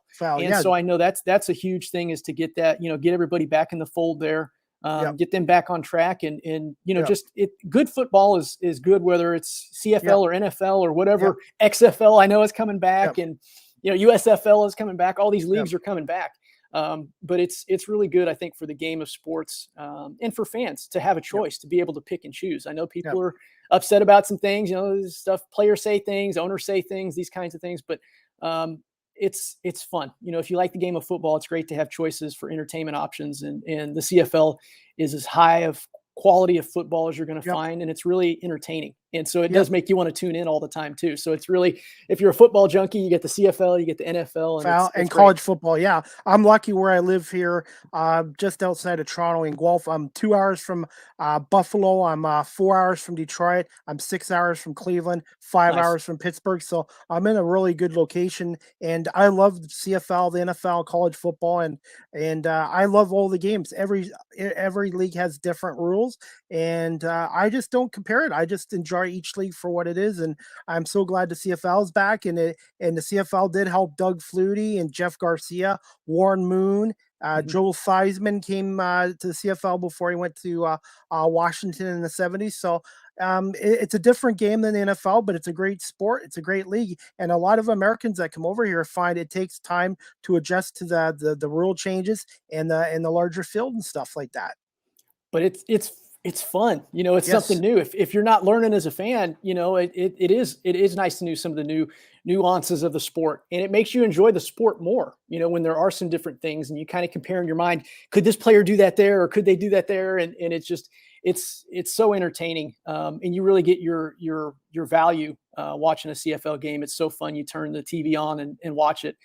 So I know that's a huge thing, is to get that, get everybody back in the fold there, get them back on track, and good football is good, whether it's CFL or NFL or whatever. XFL, I know, is coming back, and USFL is coming back. All these leagues are coming back. But it's really good, I think, for the game of sports, and for fans to have a choice, to be able to pick and choose. I know people are upset about some things, stuff, players say things, owners say things, these kinds of things, but it's fun. If you like the game of football, it's great to have choices for entertainment options, and the CFL is as high of quality of football as you're going to find, and it's really entertaining. And so it does make you want to tune in all the time too. So it's really, if you're a football junkie, you get the CFL, you get the NFL, and college football. Yeah, I'm lucky where I live here, just outside of Toronto in Guelph. I'm 2 hours from Buffalo. I'm 4 hours from Detroit. I'm 6 hours from Cleveland, 5 hours from Pittsburgh. So I'm in a really good location, and I love the CFL, the NFL, college football, and I love all the games. Every league has different rules, and I just don't compare it. I just enjoy each league for what it is, and I'm so glad the CFL is back. And the CFL did help Doug Flutie and Jeff Garcia, Warren Moon, Joel Theismann came to the CFL before he went to Washington in the 70s. So it's a different game than the NFL, but it's a great sport. It's a great league, and a lot of Americans that come over here find it takes time to adjust to the rule changes and the larger field and stuff like that. But It's fun. It's something Yes. new. If you're not learning as a fan, it is nice to know some of the new nuances of the sport, and it makes you enjoy the sport more. When there are some different things, and you kind of compare in your mind, could this player do that there, or could they do that there? And it's just it's so entertaining, and you really get your value watching a CFL game. It's so fun. You turn the TV on and watch it.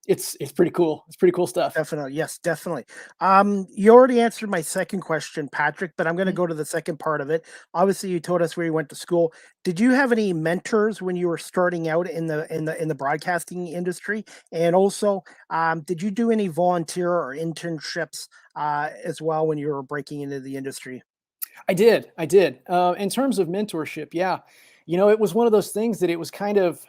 It's pretty cool. It's pretty cool stuff. Definitely. Yes, definitely. You already answered my second question, Patrick, but I'm going to Mhm. go to the second part of it. Obviously, you told us where you went to school. Did you have any mentors when you were starting out in the broadcasting industry? And also, did you do any volunteer or internships as well when you were breaking into the industry? I did. I did. In terms of mentorship, yeah. It was one of those things that it was kind of,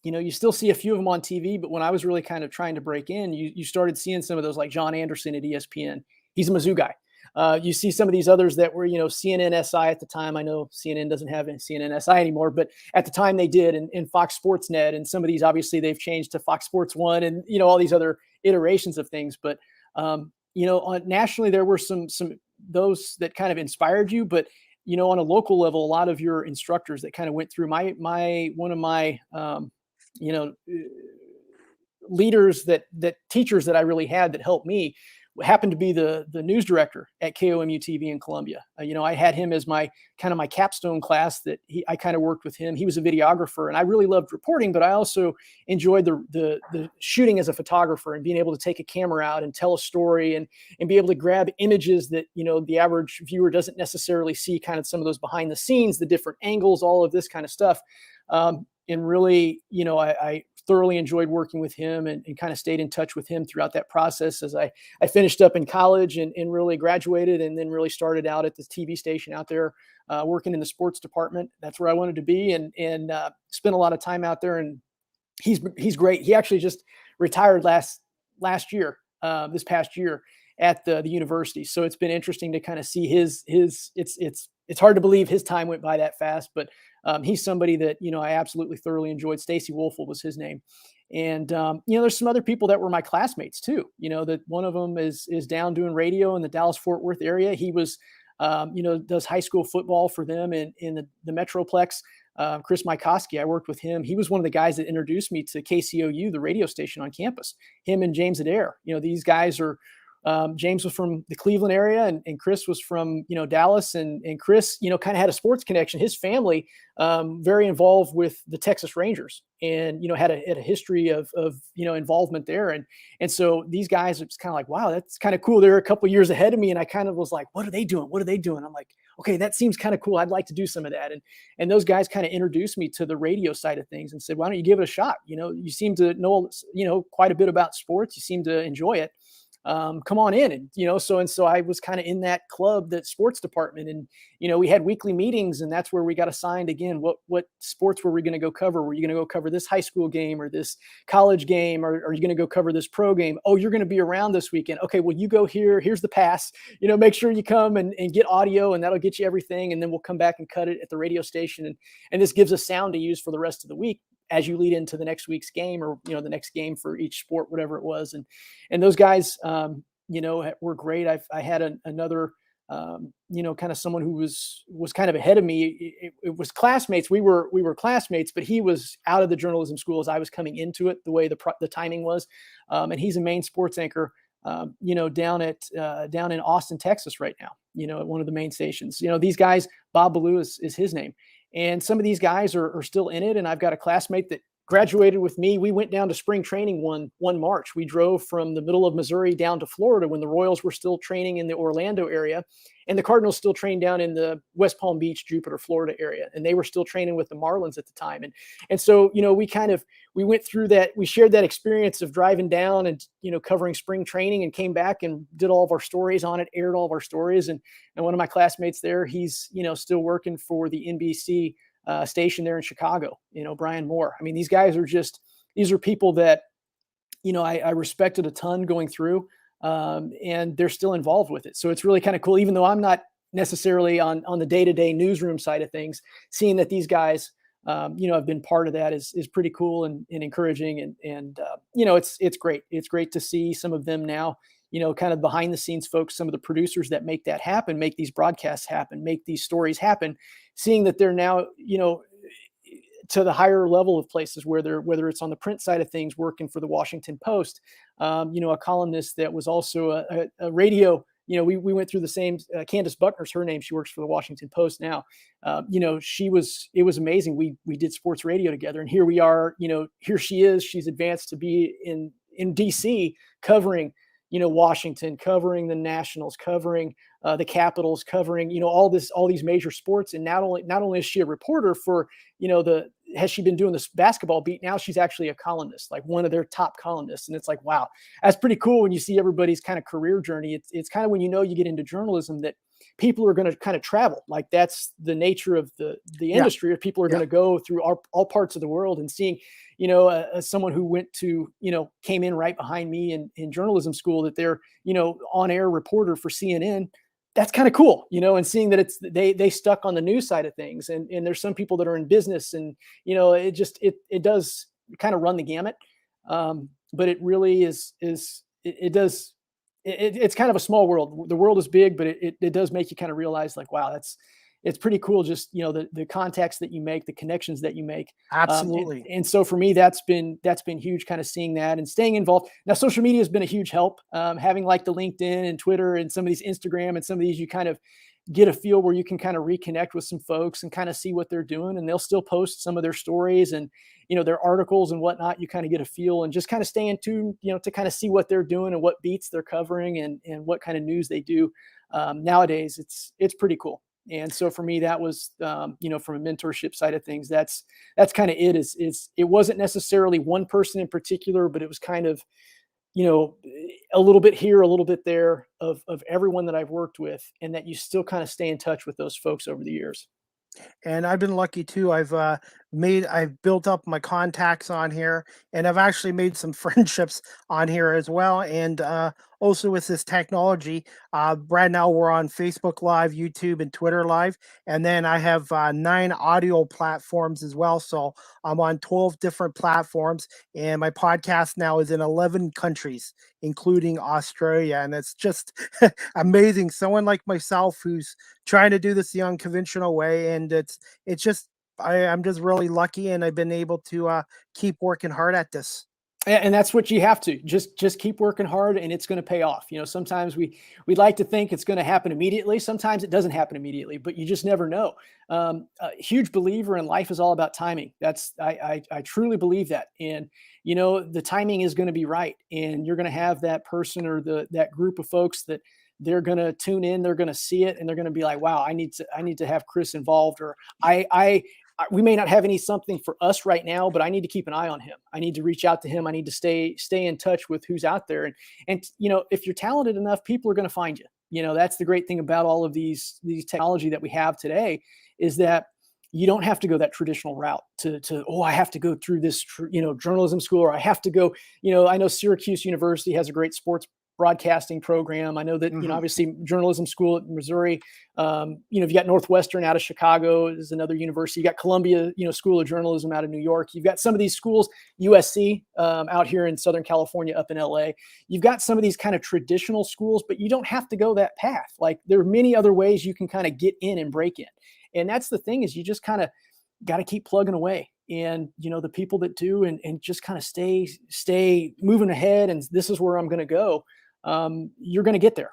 you still see a few of them on TV, but when I was really kind of trying to break in, you started seeing some of those, like John Anderson at ESPN. He's a Mizzou guy. You see some of these others that were, CNN SI at the time. I know CNN doesn't have CNN SI anymore, but at the time they did, and Fox Sports Net, and some of these obviously they've changed to Fox Sports One, and all these other iterations of things. But nationally there were some those that kind of inspired you, but on a local level, a lot of your instructors that kind of went through my one of my you know leaders, that teachers that I really had that helped me happened to be the news director at KOMU-TV in Columbia. I had him as my capstone class that I kind of worked with him. He was a videographer, and I really loved reporting, but I also enjoyed the shooting as a photographer and being able to take a camera out and tell a story and be able to grab images that the average viewer doesn't necessarily see, kind of some of those behind the scenes, the different angles, all of this kind of stuff. And really, I thoroughly enjoyed working with him, and kind of stayed in touch with him throughout that process as I finished up in college and really graduated, and then really started out at the TV station out there, working in the sports department. That's where I wanted to be, and spent a lot of time out there. And he's great. He actually just retired last year, this past year at the university. So it's been interesting to kind of see his it's hard to believe his time went by that fast, but he's somebody that I absolutely thoroughly enjoyed. Stacy Wolfel was his name. And there's some other people that were my classmates too. That one of them is down doing radio in the Dallas Fort Worth area. He was does high school football for them in the Metroplex. Chris Mykoski, I worked with him. He was one of the guys that introduced me to KCOU, the radio station on campus. Him and James Adair. These guys are. James was from the Cleveland area, and Chris was from Dallas, and Chris kind of had a sports connection. His family very involved with the Texas Rangers, and had a history of involvement there, and so these guys, it's kind of like, wow, that's kind of cool. They're a couple years ahead of me, and I kind of was like, what are they doing? What are they doing? I'm like, okay, that seems kind of cool. I'd like to do some of that, and those guys kind of introduced me to the radio side of things and said, why don't you give it a shot? You seem to know quite a bit about sports. You seem to enjoy it. Come on in. And, so I was kind of in that club, that sports department. And, we had weekly meetings, and that's where we got assigned again, what sports were we going to go cover? Were you going to go cover this high school game or this college game? Or are you going to go cover this pro game? Oh, you're going to be around this weekend. Okay, well, you go here, here's the pass, make sure you come and get audio, and that'll get you everything. And then we'll come back and cut it at the radio station. And this gives us sound to use for the rest of the week as you lead into the next week's game, or the next game for each sport, whatever it was. And those guys were great. I had another kind of someone who was kind of ahead of me. It was classmates. We were classmates, but he was out of the journalism school as I was coming into it, the way the timing was. And he's a main sports anchor down in Austin, Texas right now, at one of the main stations. These guys, Bob Ballou is his name. And some of these guys are still in it. And I've got a classmate that graduated with me. We went down to spring training one March. We drove from the middle of Missouri down to Florida when the Royals were still training in the Orlando area, and the Cardinals still trained down in the West Palm Beach, Jupiter, Florida area. And they were still training with the Marlins at the time. And so, we went through that. We shared that experience of driving down and, covering spring training, and came back and did all of our stories on it, aired all of our stories. And one of my classmates there, he's, still working for the NBC station there in Chicago, Brian Moore. I mean, these guys these are people that, I respected a ton going through, and they're still involved with it. So it's really kind of cool, even though I'm not necessarily on the day-to-day newsroom side of things, seeing that these guys, have been part of that is pretty cool and encouraging. And it's great. It's great to see some of them now, kind of behind the scenes folks, some of the producers that make that happen, make these broadcasts happen, make these stories happen, seeing that they're now, to the higher level of places whether it's on the print side of things, working for the Washington Post, a columnist that was also a radio. We went through the same. Candace Buckner's her name. She works for the Washington Post now. It was amazing. We did sports radio together, and here we are. Here she is. She's advanced to be in DC covering Washington, covering the Nationals, covering the Capitals, covering all these major sports. And not only is she a reporter for has she been doing this basketball beat, now she's actually a columnist, like one of their top columnists. And it's like, wow, that's pretty cool when you see everybody's kind of career journey. It's kind of when you get into journalism that people are going to kind of travel. Like that's the nature of the industry, or people are going to go through all parts of the world, and seeing, as someone who went to, came in right behind me in journalism school, that they're, on air reporter for CNN. That's kind of cool, and seeing that they stuck on the news side of things. And there's some people that are in business, and, it does kind of run the gamut. But it really it's kind of a small world. The world is big, but it does make you kind of realize, like, wow, it's pretty cool. Just, the contacts that you make, the connections that you make. Absolutely. And so for me, that's been huge, kind of seeing that and staying involved. Now, social media has been a huge help. Having like the LinkedIn and Twitter and some of these Instagram and some of these, you kind of get a feel where you can kind of reconnect with some folks and kind of see what they're doing, and they'll still post some of their stories and, their articles and whatnot. You kind of get a feel and just kind of stay in tune, to kind of see what they're doing and what beats they're covering and what kind of news they do. Nowadays, it's pretty cool. And so for me, that was, from a mentorship side of things, that's kind of it wasn't necessarily one person in particular, but it was kind of, a little bit here, a little bit there of everyone that I've worked with, and that you still kind of stay in touch with those folks over the years. And I've been lucky too. I've built up my contacts on here, and I've actually made some friendships on here as well. And also with this technology, right now we're on Facebook Live, YouTube, and Twitter Live. And then I have 9 audio platforms as well. So I'm on 12 different platforms, and my podcast now is in 11 countries, including Australia. And it's just amazing. Someone like myself who's trying to do this the unconventional way, and it's just I'm just really lucky, and I've been able to keep working hard at this. And that's what you have to just keep working hard, and it's going to pay off. Sometimes we'd like to think it's going to happen immediately. Sometimes it doesn't happen immediately, but you just never know. A huge believer in life is all about timing. I truly believe that. And, the timing is going to be right. And you're going to have that person or that group of folks that they're going to tune in, they're going to see it, and they're going to be like, wow, I need to have Chris involved, or we may not have something for us right now, but I need to keep an eye on him. I need to reach out to him. I need to stay in touch with who's out there. And if you're talented enough, people are going to find you. That's the great thing about all of these technology that we have today, is that you don't have to go that traditional route to I have to go through this, journalism school, or I have to go, I know Syracuse University has a great sports broadcasting program. I know that, obviously journalism school at Missouri, you've got Northwestern out of Chicago is another university. You got Columbia, School of Journalism out of New York. You've got some of these schools, USC out here in Southern California, up in LA. You've got some of these kind of traditional schools, but you don't have to go that path. Like, there are many other ways you can kind of get in and break in. And that's the thing, is you just kind of got to keep plugging away. And, the people that do and just kind of stay moving ahead, and this is where I'm going to go. You're going to get there,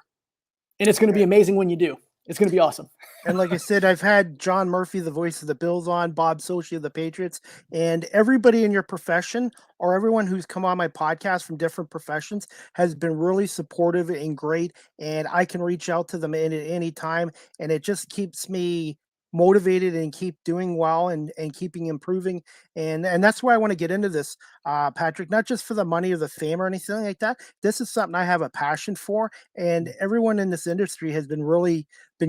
and it's going to be amazing when you do. It's going to be awesome. And like I said, I've had John Murphy, the voice of the Bills, on, Bob Sochi of the Patriots, and everybody in your profession, or everyone who's come on my podcast from different professions, has been really supportive and great. And I can reach out to them at any time, and it just keeps me motivated and keep doing well and keeping improving. And that's why I want to get into this, Patrick, not just for the money or the fame or anything like that. This is something I have a passion for, and everyone in this industry has been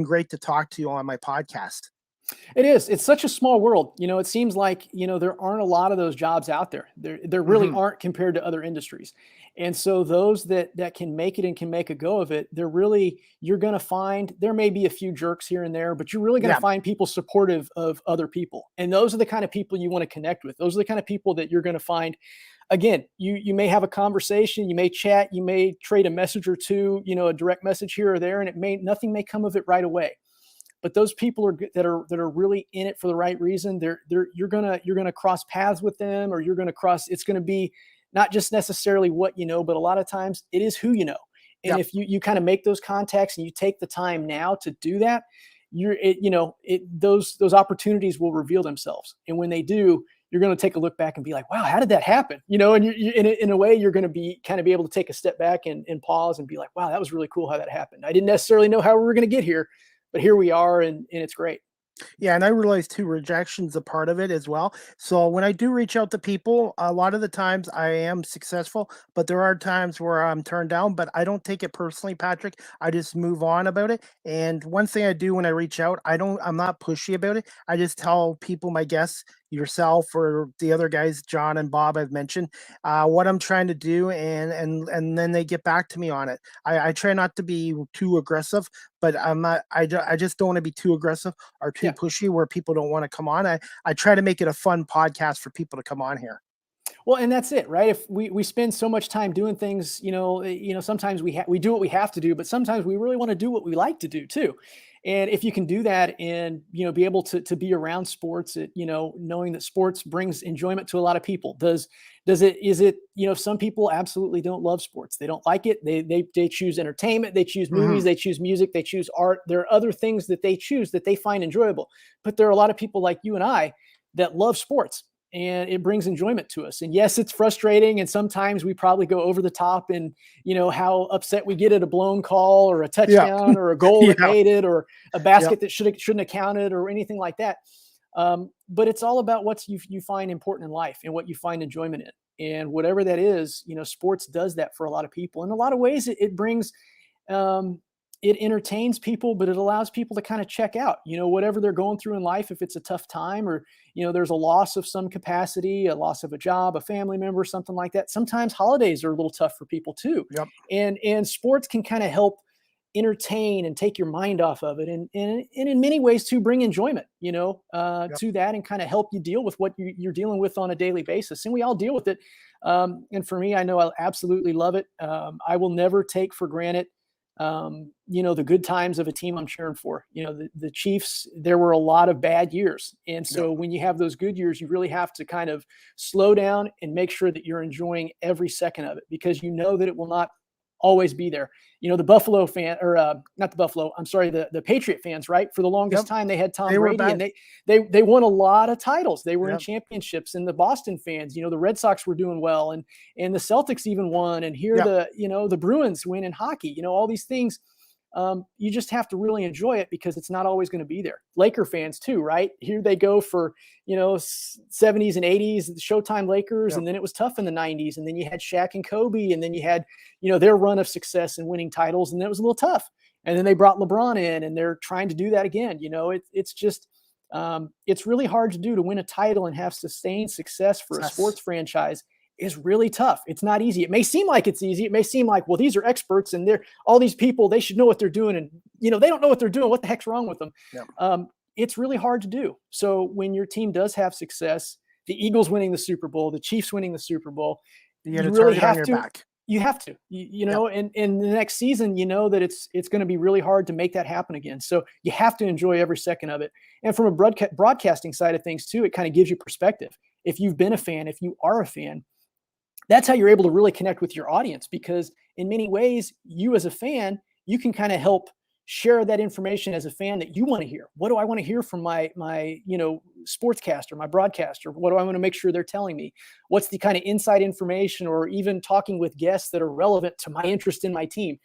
great to talk to on my podcast. It is. It's such a small world. It seems like, there aren't a lot of those jobs out there. There really Hmm. aren't compared to other industries. And so those that can make it and can make a go of it, you're going to find, there may be a few jerks here and there, but you're really going to Yeah. find people supportive of other people. And those are the kind of people you want to connect with. Those are the kind of people that you're going to find. Again, you may have a conversation, you may chat, you may trade a message or two, a direct message here or there, and nothing may come of it right away. But those people that are really in it for the right reason. You're gonna cross paths with them, or you're gonna cross. It's gonna be not just necessarily what you know, but a lot of times it is who you know. And Yeah. if you kind of make those contacts and you take the time now to do that, those opportunities will reveal themselves. And when they do, you're going to take a look back and be like, wow, how did that happen? And in a way, you're going to be able to take a step back and pause and be like, wow, that was really cool how that happened. I didn't necessarily know how we were going to get here, but here we are, and it's great. Yeah, and I realize too, rejection's a part of it as well. So when I do reach out to people, a lot of the times I am successful, but there are times where I'm turned down, but I don't take it personally, Patrick. I just move on about it. And one thing I do when I reach out, I'm not pushy about it. I just tell people, my guests, yourself or the other guys, John and Bob, I've mentioned, what I'm trying to do, and then they get back to me on it. I try not to be too aggressive, but I'm not. I just don't want to be too aggressive or too Yeah. pushy where people don't want to come on. I try to make it a fun podcast for people to come on here. Well, and that's it, right? If we spend so much time doing things, sometimes we do what we have to do, but sometimes we really want to do what we like to do too. And if you can do that and, be able to be around sports, knowing that sports brings enjoyment to a lot of people. Is it, some people absolutely don't love sports. They don't like it. They choose entertainment, they choose movies, Hmm. they choose music, they choose art. There are other things that they choose that they find enjoyable. But there are a lot of people like you and I that love sports, and it brings enjoyment to us. And yes, it's frustrating. And sometimes we probably go over the top and, how upset we get at a blown call or a Yeah. touchdown or a goal that Yeah. made it or a Yep. basket that shouldn't have counted or anything like that. But it's all about what you find important in life and what you find enjoyment in. And whatever that is, sports does that for a lot of people. In a lot of ways, it brings, um, it entertains people, but it allows people to kind of check out, whatever they're going through in life. If it's a tough time, or, there's a loss of some capacity, a loss of a job, a family member, something like that. Sometimes holidays are a little tough for people too. Yep. And sports can kind of help entertain and take your mind off of it. And in many ways to bring enjoyment, Yep. to that, and kind of help you deal with what you're dealing with on a daily basis. And we all deal with it. And for me, I know I absolutely love it. I will never take for granted, the good times of a team I'm cheering for. The Chiefs, there were a lot of bad years. And Yep. so when you have those good years, you really have to kind of slow down and make sure that you're enjoying every second of it, because you know that it will not always be there. The Buffalo fan, or not the Buffalo, I'm sorry, the Patriot fans, right? For the longest Yep. time, they had Tom They were Brady, bad. and they won a lot of titles. They were in Yep. championships. And the Boston fans, the Red Sox were doing well, and the Celtics even won. And here Yep. the Bruins win in hockey. All these things. You just have to really enjoy it, because it's not always going to be there. Laker fans too, right? Here they go for, 70s and 80s, the Showtime Lakers. Yep. And then it was tough in the 90s. And then you had Shaq and Kobe. And then you had, their run of success and winning titles. And then it was a little tough. And then they brought LeBron in, and they're trying to do that again. It's just, it's really hard to win a title and have sustained success for a Yes. sports franchise is really tough. It's not easy. It may seem like it's easy. It may seem like, well, these are experts and they're all these people, they should know what they're doing. And, they don't know what they're doing. What the heck's wrong with them? Yep. It's really hard to do. So when your team does have success, the Eagles winning the Super Bowl, the Chiefs winning the Super Bowl, You got you a really target on have your to, back. you have to, and in the next season, that it's going to be really hard to make that happen again. So you have to enjoy every second of it. And from a broadcasting side of things too, it kind of gives you perspective. If you've been a fan, if you are a fan, that's how you're able to really connect with your audience, because in many ways, you as a fan, you can kind of help share that information as a fan that you want to hear. What do I want to hear from my sportscaster, my broadcaster? What do I want to make sure they're telling me? What's the kind of inside information, or even talking with guests that are relevant to my interest in my team?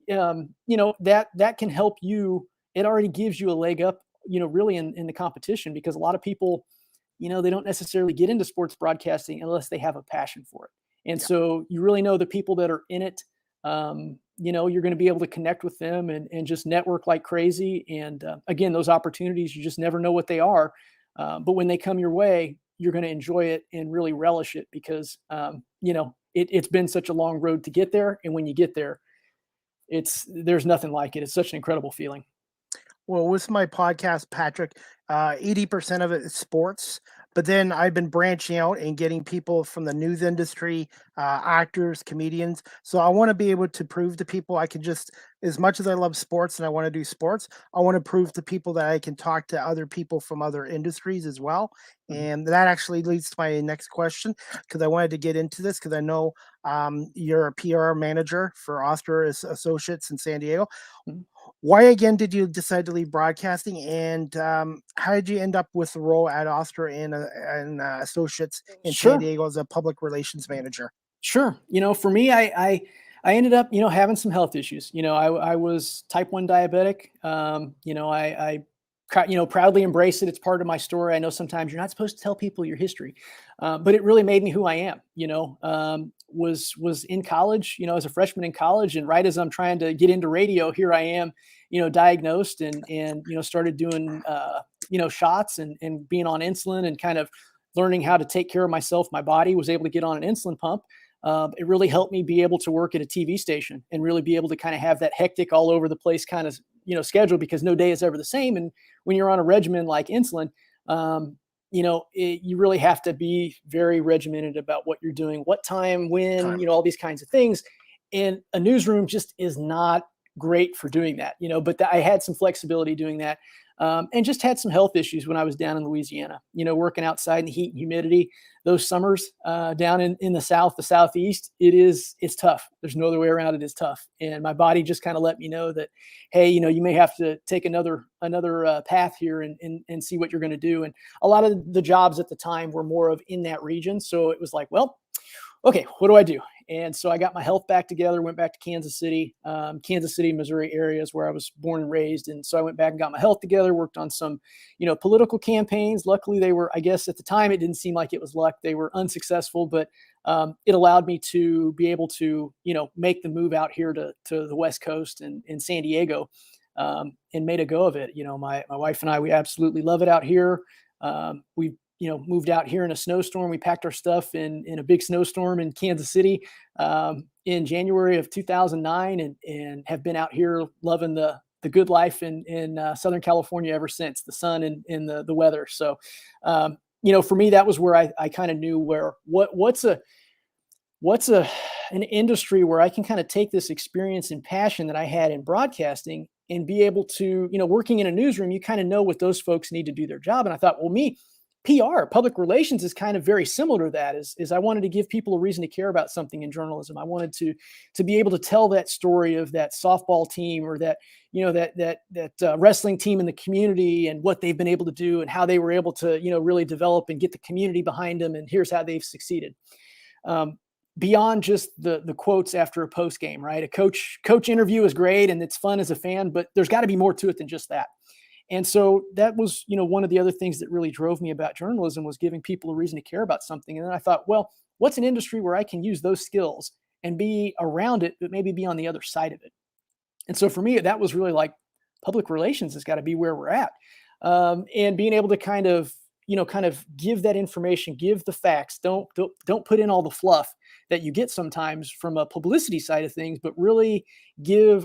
That can help you. It already gives you a leg up, really in the competition, because a lot of people, they don't necessarily get into sports broadcasting unless they have a passion for it. And so you really know the people that are in it, you're going to be able to connect with them and just network like crazy. And again, those opportunities, you just never know what they are. But when they come your way, you're going to enjoy it and really relish it because, it's been such a long road to get there. And when you get there, there's nothing like it. It's such an incredible feeling. Well, with my podcast, Patrick, 80% of it is sports, but then I've been branching out and getting people from the news industry, actors, comedians. So I want to be able to prove to people I can just, as much as I love sports and I want to do sports, I want to prove to people that I can talk to other people from other industries as well. And that actually leads to my next question, because I wanted to get into this because I know you're a PR manager for Oster Associates in San Diego. Why again did you decide to leave broadcasting, and how did you end up with the role at Oster and Associates in San Diego as a public relations manager? Sure. For me, I ended up, having some health issues. I was type 1 diabetic. I proudly embrace it. It's part of my story. I know sometimes you're not supposed to tell people your history, but it really made me who I am. Was in college, as a freshman in college, and right as I'm trying to get into radio, here I am, diagnosed and started doing, shots and being on insulin and kind of learning how to take care of myself. My body was able to get on an insulin pump. It really helped me be able to work at a TV station and really be able to kind of have that hectic all over the place kind of, schedule, because no day is ever the same. And when you're on a regimen like insulin, you really have to be very regimented about what you're doing, what time, when, all these kinds of things. And a newsroom just is not great for doing that, but I had some flexibility doing that. And just had some health issues when I was down in Louisiana, working outside in the heat and humidity. Those summers down in the South, the Southeast, it's tough. There's no other way around it. It's tough. And my body just kind of let me know that, hey, you may have to take another path here and see what you're going to do. And a lot of the jobs at the time were more of in that region. So it was like, well, okay, what do I do? And so I got my health back together, went back to Kansas City, Missouri areas where I was born and raised. And so I went back and got my health together, worked on some, political campaigns. Luckily, they were, I guess at the time, it didn't seem like it was luck. They were unsuccessful, but it allowed me to be able to, make the move out here to the West Coast and in San Diego, and made a go of it. My wife and I, we absolutely love it out here. We moved out here in a snowstorm. We packed our stuff in a big snowstorm in Kansas City in January of 2009 and have been out here loving the good life in Southern California ever since, the sun and the weather. So, for me, that was where I kind of knew what's an industry where I can kind of take this experience and passion that I had in broadcasting and be able to, working in a newsroom, you kind of know what those folks need to do their job. And I thought, well, PR, public relations, is kind of very similar to that. Is I wanted to give people a reason to care about something in journalism. I wanted to be able to tell that story of that softball team or that wrestling team in the community and what they've been able to do and how they were able to really develop and get the community behind them. And here's how they've succeeded. Beyond just the quotes after a post game, right? A coach interview is great and it's fun as a fan, but there's got to be more to it than just that. And so that was, one of the other things that really drove me about journalism was giving people a reason to care about something. And then I thought, well, what's an industry where I can use those skills and be around it, but maybe be on the other side of it? And so for me, that was really like public relations has got to be where we're at. And being able to kind of give that information, give the facts, don't put in all the fluff that you get sometimes from a publicity side of things, but really give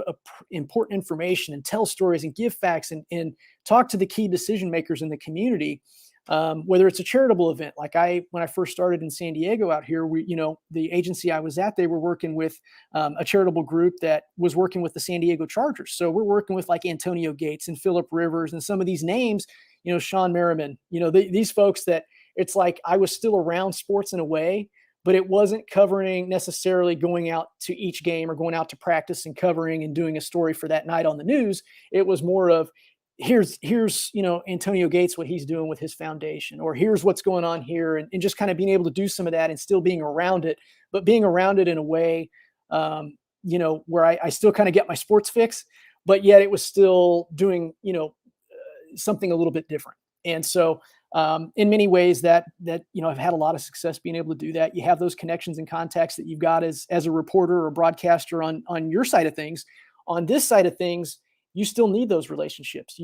important information and tell stories and give facts and talk to the key decision makers in the community. Whether it's a charitable event, like when I first started in San Diego out here, the agency I was at, they were working with a charitable group that was working with the San Diego Chargers. So we're working with like Antonio Gates and Phillip Rivers and some of these names, Sean Merriman, these folks that it's like I was still around sports in a way, but it wasn't covering necessarily going out to each game or going out to practice and covering and doing a story for that night on the news. It was more of here's Antonio Gates, what he's doing with his foundation, or here's what's going on here, and just kind of being able to do some of that and still being around it, but being around it in a way, where I still kind of get my sports fix, but yet it was still doing, something a little bit different. And so in many ways that I've had a lot of success being able to do that. You have those connections and contacts that you've got as a reporter or a broadcaster on your side of things. On this side of things, you still need those relationships.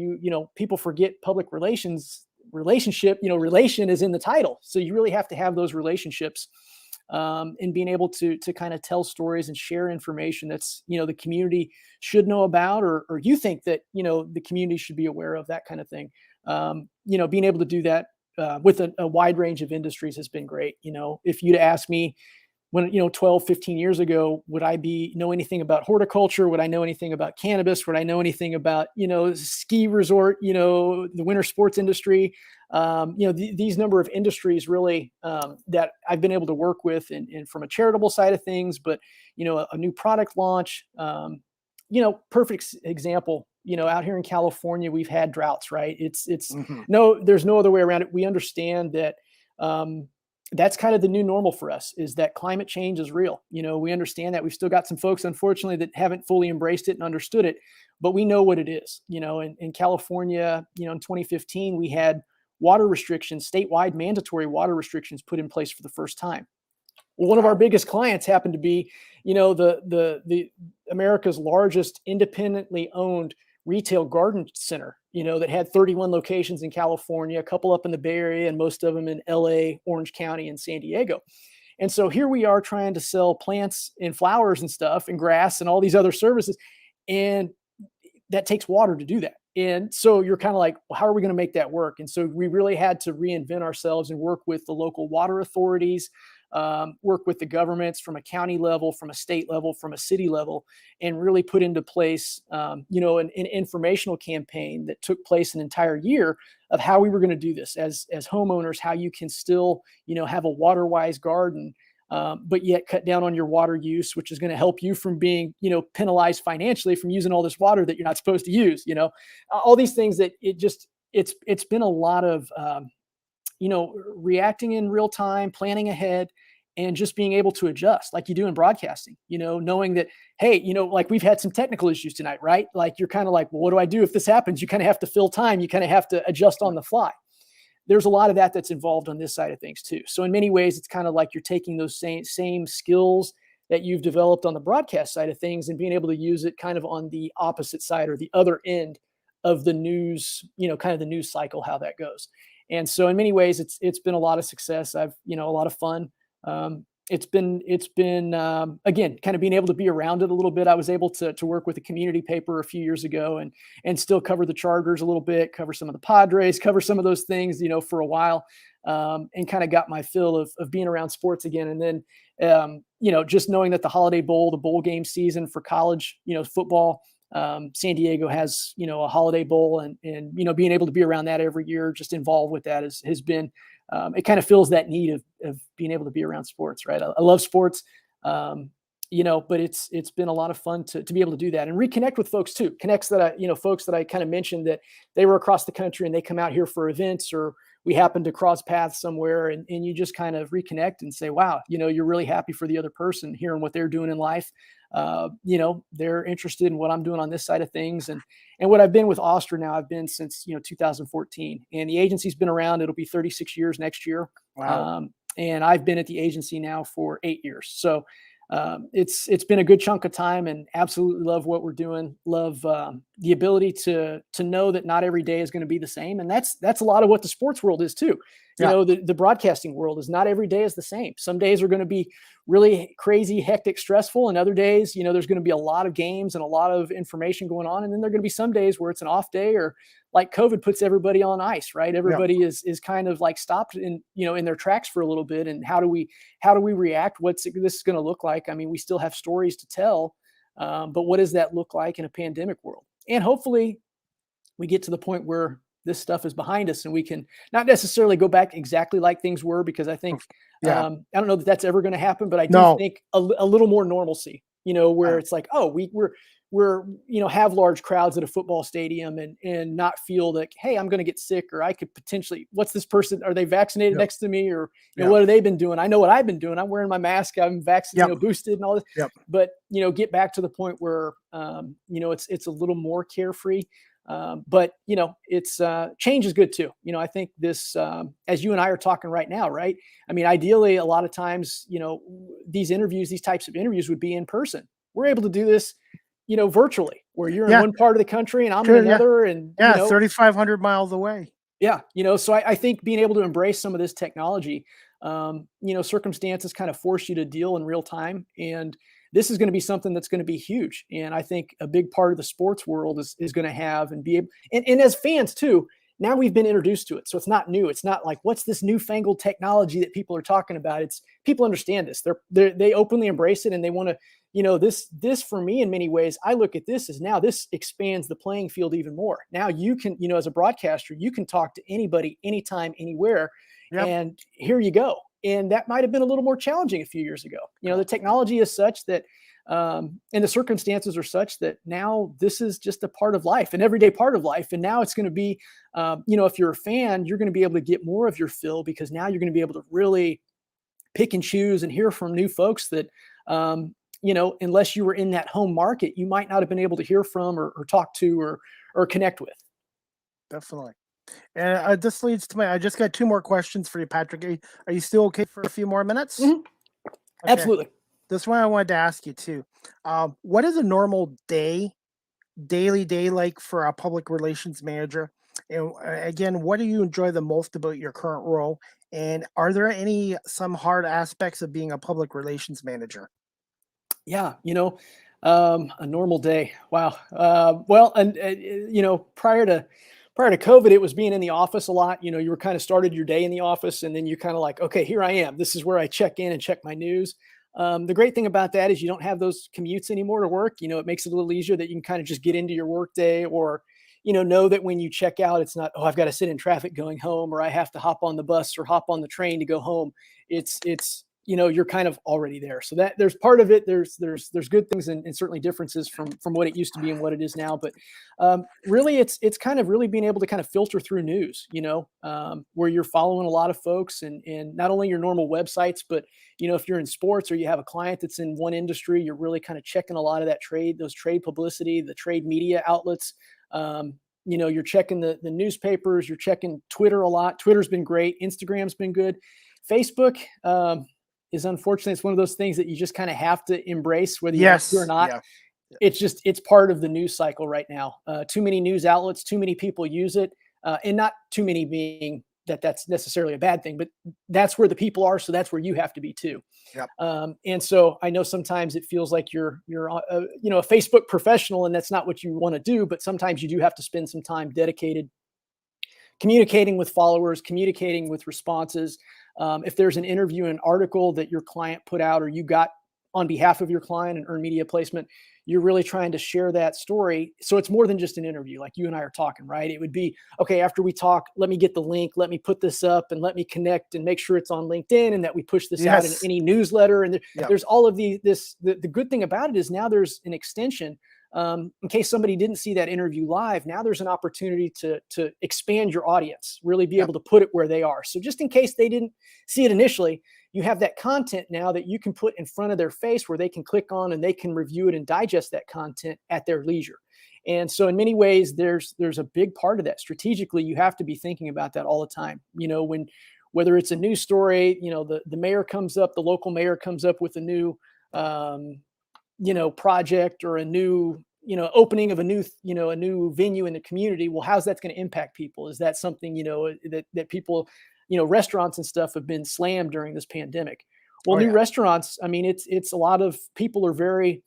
People forget public relationship, relation is in the title. So you really have to have those relationships, and being able to kind of tell stories and share information that's, the community should know about, or you think that, the community should be aware of, that kind of thing. Being able to do that with a wide range of industries has been great. If you'd asked me when, 12, 15 years ago, would I know anything about horticulture? Would I know anything about cannabis? Would I know anything about, ski resort, the winter sports industry? These number of industries really that I've been able to work with, and from a charitable side of things, but, a new product launch, perfect example, out here in California, we've had droughts, right? It's there's no other way around it. We understand that, that's kind of the new normal for us, is that climate change is real. We understand that. We've still got some folks, unfortunately, that haven't fully embraced it and understood it, but we know what it is. In California, in 2015, we had water restrictions, statewide mandatory water restrictions put in place for the first time. Well, one of our biggest clients happened to be, the America's largest independently owned retail garden center, that had 31 locations in California, a couple up in the Bay Area, and most of them in LA, Orange County, and San Diego. And so here we are trying to sell plants and flowers and stuff and grass and all these other services. And that takes water to do that. And so you're kind of like, well, how are we going to make that work? And so we really had to reinvent ourselves and work with the local water authorities, work with the governments from a county level, from a state level, from a city level, and really put into place, an informational campaign that took place an entire year of how we were going to do this as homeowners, how you can still, have a water-wise garden, but yet cut down on your water use, which is going to help you from being, penalized financially from using all this water that you're not supposed to use, all these things that it's been a lot of, reacting in real time, planning ahead, and just being able to adjust like you do in broadcasting, knowing that, hey, like we've had some technical issues tonight, right? Like you're kind of like, well, what do I do if this happens? You kind of have to fill time. You kind of have to adjust on the fly. There's a lot of that's involved on this side of things too. So in many ways, it's kind of like you're taking those same skills that you've developed on the broadcast side of things and being able to use it kind of on the opposite side or the other end of the news, kind of the news cycle, how that goes. And so in many ways, it's been a lot of success. I've, a lot of fun. It's been again, kind of being able to be around it a little bit. I was able to work with a community paper a few years ago and still cover the Chargers a little bit, cover some of the Padres, cover some of those things, for a while, and kind of got my fill of being around sports again. And then, just knowing that the Holiday Bowl, the bowl game season for college, football, San Diego has, a Holiday Bowl, and being able to be around that every year, just involved with that has been, it kind of fills that need of being able to be around sports, right? I love sports, but it's been a lot of fun to be able to do that and reconnect with folks too. Folks that I kind of mentioned that they were across the country and they come out here for events, or we happen to cross paths somewhere, and you just kind of reconnect and say, wow, you're really happy for the other person, hearing what they're doing in life. They're interested in what I'm doing on this side of things. And what I've been with Oster now, I've been since, 2014, and the agency's been around. It'll be 36 years next year. Wow. And I've been at the agency now for 8 years. So, it's been a good chunk of time, and absolutely love what we're doing. Love, the ability to know that not every day is going to be the same. And that's a lot of what the sports world is too. Yeah. The broadcasting world is not every day is the same. Some days are going to be really crazy, hectic, stressful. And other days, there's going to be a lot of games and a lot of information going on. And then there are going to be some days where it's an off day, or like COVID puts everybody on ice, right? Everybody is kind of like stopped in their tracks for a little bit. And how do we react? This is going to look like? I mean, we still have stories to tell, but what does that look like in a pandemic world? And hopefully we get to the point where this stuff is behind us and we can not necessarily go back exactly like things were, because I think, I don't know that that's ever going to happen, but I do think a little more normalcy, where it's like, oh, we're have large crowds at a football stadium and not feel like, hey, I'm going to get sick, or I could potentially, what's this person? Are they vaccinated next to me? Or, what have they been doing? I know what I've been doing. I'm wearing my mask. I'm vaccinated, boosted and all this, but, get back to the point where, it's a little more carefree. But it's change is good too. I think this, as you and I are talking right now, right? I mean, ideally, a lot of times, these types of interviews would be in person. We're able to do this, virtually, where you're in one part of the country and I'm in another, and 3,500 miles away. Yeah, so I think being able to embrace some of this technology, circumstances kind of force you to deal in real time, and this is going to be something that's going to be huge. And I think a big part of the sports world is going to have and be able, and as fans too, now we've been introduced to it. So it's not new. It's not like, what's this newfangled technology that people are talking about? It's people understand this. They openly embrace it, and they want to, this for me in many ways, I look at this as now this expands the playing field even more. Now you can, as a broadcaster, you can talk to anybody, anytime, anywhere. Yep. And here you go. And that might have been a little more challenging a few years ago. The technology is such that, and the circumstances are such that now this is just a part of life, an everyday part of life. And now it's going to be, if you're a fan, you're going to be able to get more of your fill, because now you're going to be able to really pick and choose and hear from new folks that, unless you were in that home market, you might not have been able to hear from or talk to or connect with. Definitely. And this leads to I just got two more questions for you, Patrick. Are you still okay for a few more minutes? Mm-hmm. Okay. Absolutely. This one I wanted to ask you too. What is a normal daily day like for a public relations manager? And again, what do you enjoy the most about your current role? And are there some hard aspects of being a public relations manager? Yeah, a normal day. Wow. Well, and prior to COVID, it was being in the office a lot. You were kind of started your day in the office, and then you're kind of like, okay, here I am. This is where I check in and check my news. The great thing about that is you don't have those commutes anymore to work. It makes it a little easier that you can kind of just get into your work day, or, know that when you check out, it's not, oh, I've got to sit in traffic going home, or I have to hop on the bus or hop on the train to go home. It's you're kind of already there. So that there's part of it. There's good things and certainly differences from what it used to be and what it is now. But really, it's kind of really being able to kind of filter through news, where you're following a lot of folks and not only your normal websites, but, if you're in sports or you have a client that's in one industry, you're really kind of checking a lot of that those trade publicity, the trade media outlets. You're checking the newspapers, you're checking Twitter a lot. Twitter's been great. Instagram's been good. Facebook, is unfortunately, it's one of those things that you just kind of have to embrace, whether you want to or not. Yeah. It's part of the news cycle right now. Too many news outlets, too many people use it, and not too many being that's necessarily a bad thing, but that's where the people are. So that's where you have to be too. Yep. And so I know sometimes it feels like you're a Facebook professional, and that's not what you want to do, but sometimes you do have to spend some time dedicated communicating with followers, communicating with responses. If there's an interview, an article that your client put out or you got on behalf of your client and earned media placement, you're really trying to share that story. So it's more than just an interview, like you and I are talking, right? It would be, okay, after we talk, let me get the link, let me put this up, and let me connect and make sure it's on LinkedIn, and that we push this out in any newsletter. And there's all of the good thing about it is now there's an extension. In case somebody didn't see that interview live, now there's an opportunity to expand your audience, really be able to put it where they are. So just in case they didn't see it initially, you have that content now that you can put in front of their face where they can click on and they can review it and digest that content at their leisure. And so in many ways, there's a big part of that. Strategically, you have to be thinking about that all the time. Whether it's a news story, the mayor comes up, the local mayor comes up with a new project or a new, opening of a new venue in the community. Well, how's that's going to impact people? Is that something, that people, restaurants and stuff have been slammed during this pandemic? Well, new restaurants, I mean, it's a lot of people are very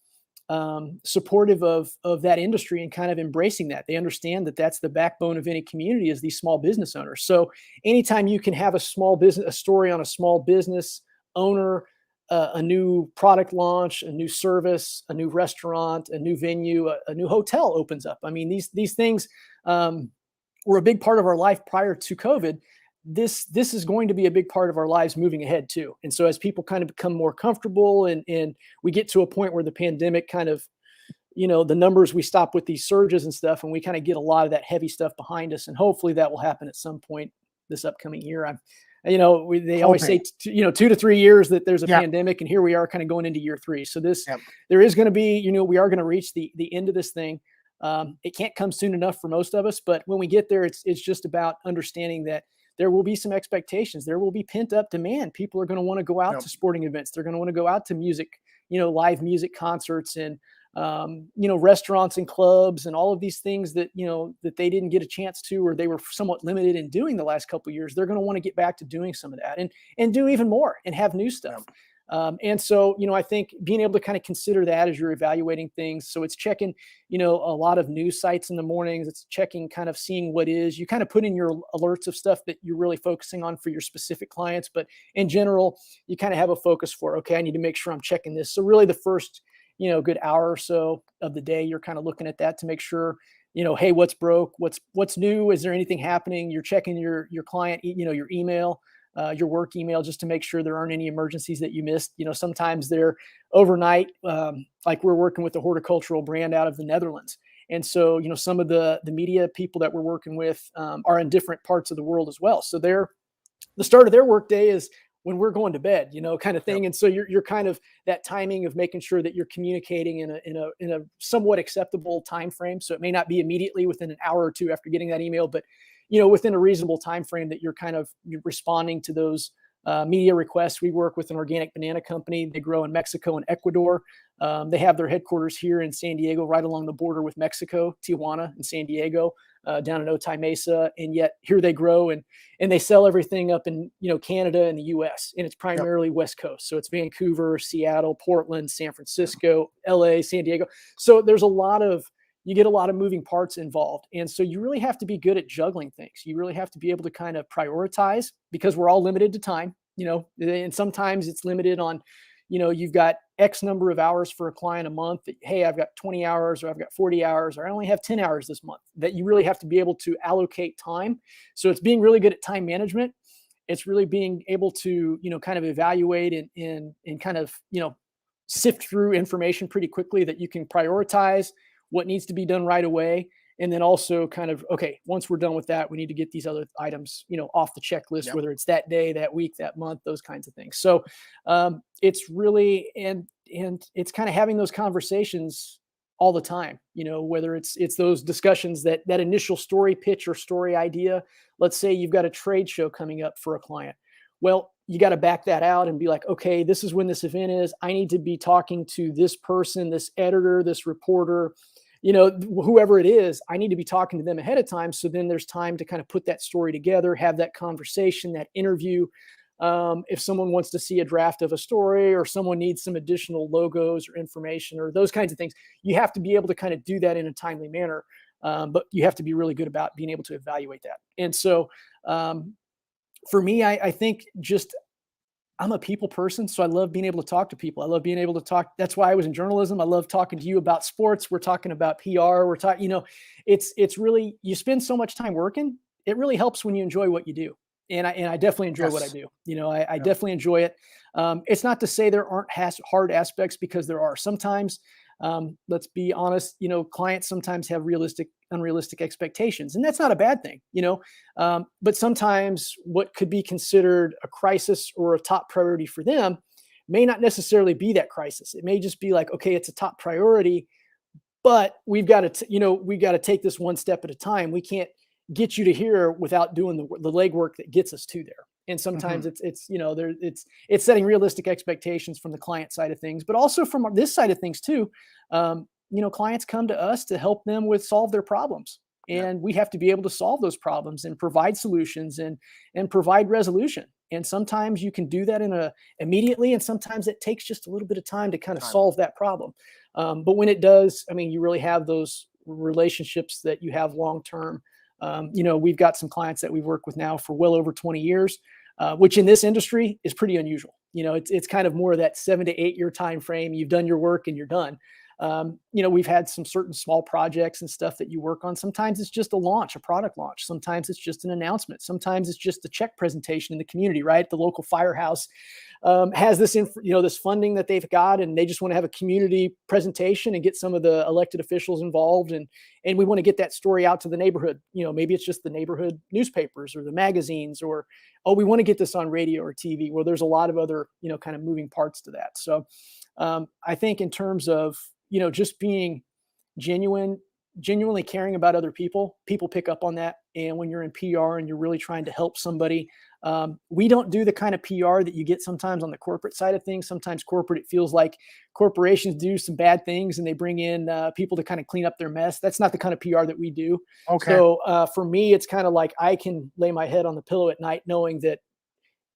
supportive of that industry and kind of embracing that. They understand that that's the backbone of any community is these small business owners. So anytime you can have a story on a small business owner, a new product launch, a new service, a new restaurant, a new venue, a new hotel opens up. I mean, these things were a big part of our life prior to COVID. This is going to be a big part of our lives moving ahead too. And so as people kind of become more comfortable and we get to a point where the pandemic kind of, the numbers, we stop with these surges and stuff, and we kind of get a lot of that heavy stuff behind us. And hopefully that will happen at some point this upcoming year. They always say, 2 to 3 years that there's a pandemic, and here we are kind of going into year 3. So there is going to be, we are going to reach the end of this thing. It can't come soon enough for most of us, but when we get there, it's just about understanding that there will be some expectations. There will be pent up demand. People are going to want to go out to sporting events. They're going to want to go out to music, live music concerts and, restaurants and clubs and all of these things that, that they didn't get a chance to, or they were somewhat limited in doing the last couple of years. They're going to want to get back to doing some of that and do even more and have new stuff. And so, I think being able to kind of consider that as you're evaluating things. So it's checking, a lot of news sites in the mornings. It's checking, kind of seeing what is, you kind of put in your alerts of stuff that you're really focusing on for your specific clients. But in general, you kind of have a focus for, okay, I need to make sure I'm checking this. So really the first, good hour or so of the day, you're kind of looking at that to make sure, hey, what's broke, what's new? Is there anything happening? You're checking your client, your email, your work email, just to make sure there aren't any emergencies that you missed. Sometimes they're overnight, like we're working with a horticultural brand out of the Netherlands. And so, some of the media people that we're working with are in different parts of the world as well. So the start of their workday is when we're going to bed, kind of thing. And so you're kind of that timing of making sure that you're communicating in a somewhat acceptable time frame. So it may not be immediately within an hour or two after getting that email, but within a reasonable time frame that you're responding to those media requests. We work with an organic banana company. They grow in Mexico and Ecuador. They have their headquarters here in San Diego, right along the border with Mexico, Tijuana and San Diego, down in Otay Mesa. And yet here they grow and they sell everything up in, Canada and the US, and it's primarily West Coast. So it's Vancouver, Seattle, Portland, San Francisco, LA, San Diego. So there's you get a lot of moving parts involved. And so you really have to be good at juggling things. You really have to be able to kind of prioritize, because we're all limited to time, and sometimes it's limited on, you've got X number of hours for a client a month. Hey, I've got 20 hours or I've got 40 hours, or I only have 10 hours this month. That you really have to be able to allocate time. So it's being really good at time management. It's really being able to, kind of evaluate and kind of, sift through information pretty quickly that you can prioritize what needs to be done right away. And then also kind of, okay, once we're done with that, we need to get these other items, off the checklist, whether it's that day, that week, that month, those kinds of things. So it's really, and it's kind of having those conversations all the time, whether it's those discussions, that initial story pitch or story idea. Let's say you've got a trade show coming up for a client. Well, you got to back that out and be like, okay, this is when this event is. I need to be talking to this person, this editor, this reporter, whoever it is. I need to be talking to them ahead of time. So then there's time to kind of put that story together, have that conversation, that interview. If someone wants to see a draft of a story, or someone needs some additional logos or information or those kinds of things, you have to be able to kind of do that in a timely manner. But you have to be really good about being able to evaluate that. And so for me, I think I'm a people person, so I love being able to talk to people. I love being able to talk. That's why I was in journalism. I love talking to you about sports. We're talking about PR. We're talking, it's really, you spend so much time working. It really helps when you enjoy what you do. And I definitely enjoy what I do. I definitely enjoy it. It's not to say there aren't hard aspects, because there are. Sometimes, let's be honest, clients sometimes have unrealistic expectations, and that's not a bad thing, but sometimes what could be considered a crisis or a top priority for them may not necessarily be that crisis. It may just be like, okay, it's a top priority, but we've got to take this one step at a time. We can't get you to here without doing the legwork that gets us to there. And sometimes it's setting realistic expectations from the client side of things, but also from this side of things too. Clients come to us to help them solve their problems, and we have to be able to solve those problems and provide solutions and provide resolution. And sometimes you can do that immediately, and sometimes it takes just a little bit of time to kind of solve that problem. But when it does, you really have those relationships that you have long-term. We've got some clients that we've worked with now for well over 20 years, which in this industry is pretty unusual. It's kind of more of that 7 to 8 year time frame. You've done your work and you're done. We've had some certain small projects and stuff that you work on. Sometimes it's just a product launch. Sometimes it's just an announcement. Sometimes it's just a check presentation in the community, right? The local firehouse has this, this funding that they've got, and they just want to have a community presentation and get some of the elected officials involved. And we want to get that story out to the neighborhood. Maybe it's just the neighborhood newspapers or the magazines, or, oh, we want to get this on radio or TV. Well, there's a lot of other, kind of moving parts to that. So, I think in terms of, just being genuine, genuinely caring about other people, people pick up on that. And when you're in PR and you're really trying to help somebody, we don't do the kind of PR that you get sometimes on the corporate side of things. Sometimes corporate, it feels like corporations do some bad things and they bring in people to kind of clean up their mess. That's not the kind of PR that we do. Okay. So for me, it's kind of like I can lay my head on the pillow at night knowing that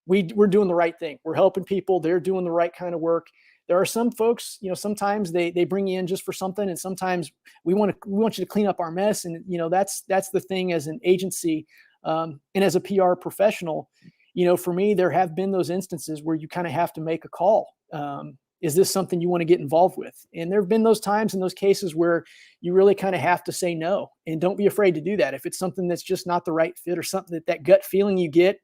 we're doing the right thing. We're helping people. They're doing the right kind of work. There are some folks, you know, sometimes they bring you in just for something, and sometimes we want you to clean up our mess. And you know, that's the thing as an agency and as a PR professional. You know, for me, there have been those instances where you kind of have to make a call. Is this something you want to get involved with? And there have been those times in those cases where you really kind of have to say no, and don't be afraid to do that. If it's something that's just not the right fit, or something that gut feeling you get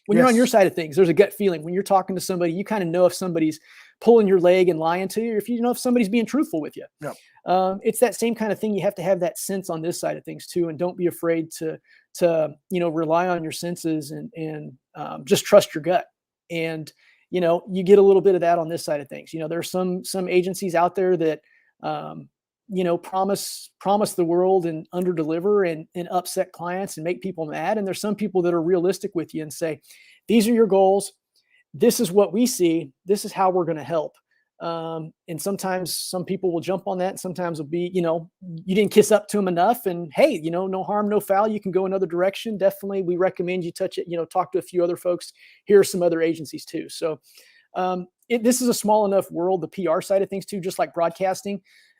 when you're on your side of things, there's a gut feeling when you're talking to somebody, you kind of know if somebody's pulling your leg and lying to you, or if you know if somebody's being truthful with you. Yeah. It's that same kind of thing. You have to have that sense on this side of things too, and don't be afraid to you know, rely on your senses and just trust your gut. And you know, you get a little bit of that on this side of things. You know, there are some agencies out there that you know, promise the world and underdeliver and upset clients and make people mad. And there's some people that are realistic with you and say, these are your goals. This is what we see. This is how we're going to help. And sometimes some people will jump on that. And sometimes it'll be, you know, you didn't kiss up to them enough, and hey, you know, no harm, no foul. You can go another direction. Definitely. We recommend you touch it, you know, talk to a few other folks. Here are some other agencies too. So this is a small enough world, the PR side of things too, just like broadcasting.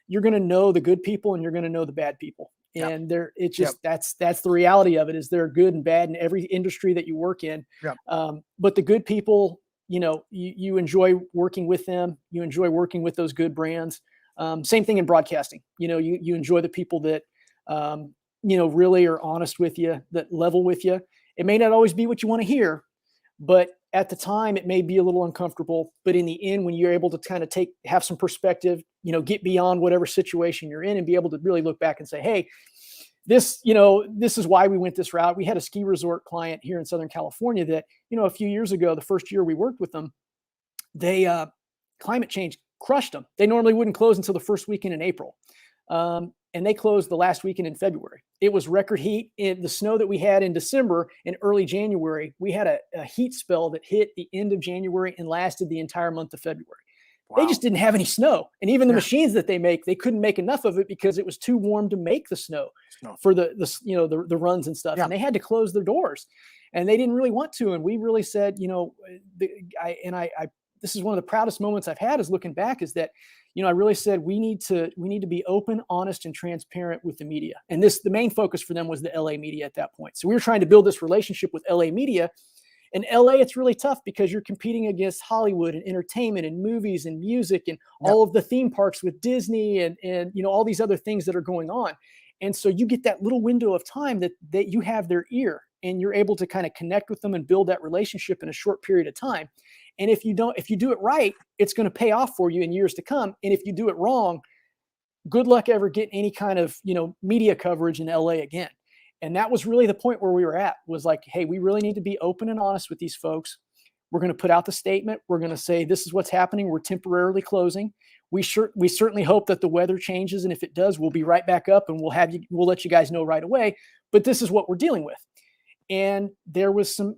You're going to know the good people and you're going to know the bad people. And it's just, that's the reality of it, is there are good and bad in every industry that you work in. But the good people, you know, you enjoy working with them. You enjoy working with those good brands. Same thing in broadcasting. You know, you enjoy the people that, you know, really are honest with you, that level with you. It may not always be what you want to hear, but at the time it may be a little uncomfortable. But in the end, when you're able to kind of have some perspective, you know, get beyond whatever situation you're in and be able to really look back and say, hey, this is why we went this route. We had a ski resort client here in Southern California that, you know, a few years ago, the first year we worked with them, they climate change crushed them. They normally wouldn't close until the first weekend in April. And they closed the last weekend in February. It was record heat. The snow that we had in December and early January, we had a heat spell that hit the end of January and lasted the entire month of February. Wow. They just didn't have any snow. And even the machines that they make, they couldn't make enough of it because it was too warm to make the snow for the you know, the runs and stuff. And they had to close their doors, and they didn't really want to. And we really said, you know, this is one of the proudest moments I've had, is looking back, is that, you know, I really said we need to be open, honest, and transparent with the media. And the main focus for them was the LA media at that point. So we were trying to build this relationship with LA media. In LA, it's really tough because you're competing against Hollywood and entertainment and movies and music and all of the theme parks with Disney and you know, all these other things that are going on. And so you get that little window of time that you have their ear, and you're able to kind of connect with them and build that relationship in a short period of time. And if you do it right, it's going to pay off for you in years to come. And if you do it wrong, good luck ever getting any kind of, you know, media coverage in LA again. And that was really the point where we were at, was like, hey, we really need to be open and honest with these folks. We're going to put out the statement. We're going to say, this is what's happening. We're temporarily closing. We certainly hope that the weather changes. And if it does, we'll be right back up, and we'll let you guys know right away. But this is what we're dealing with. And there was some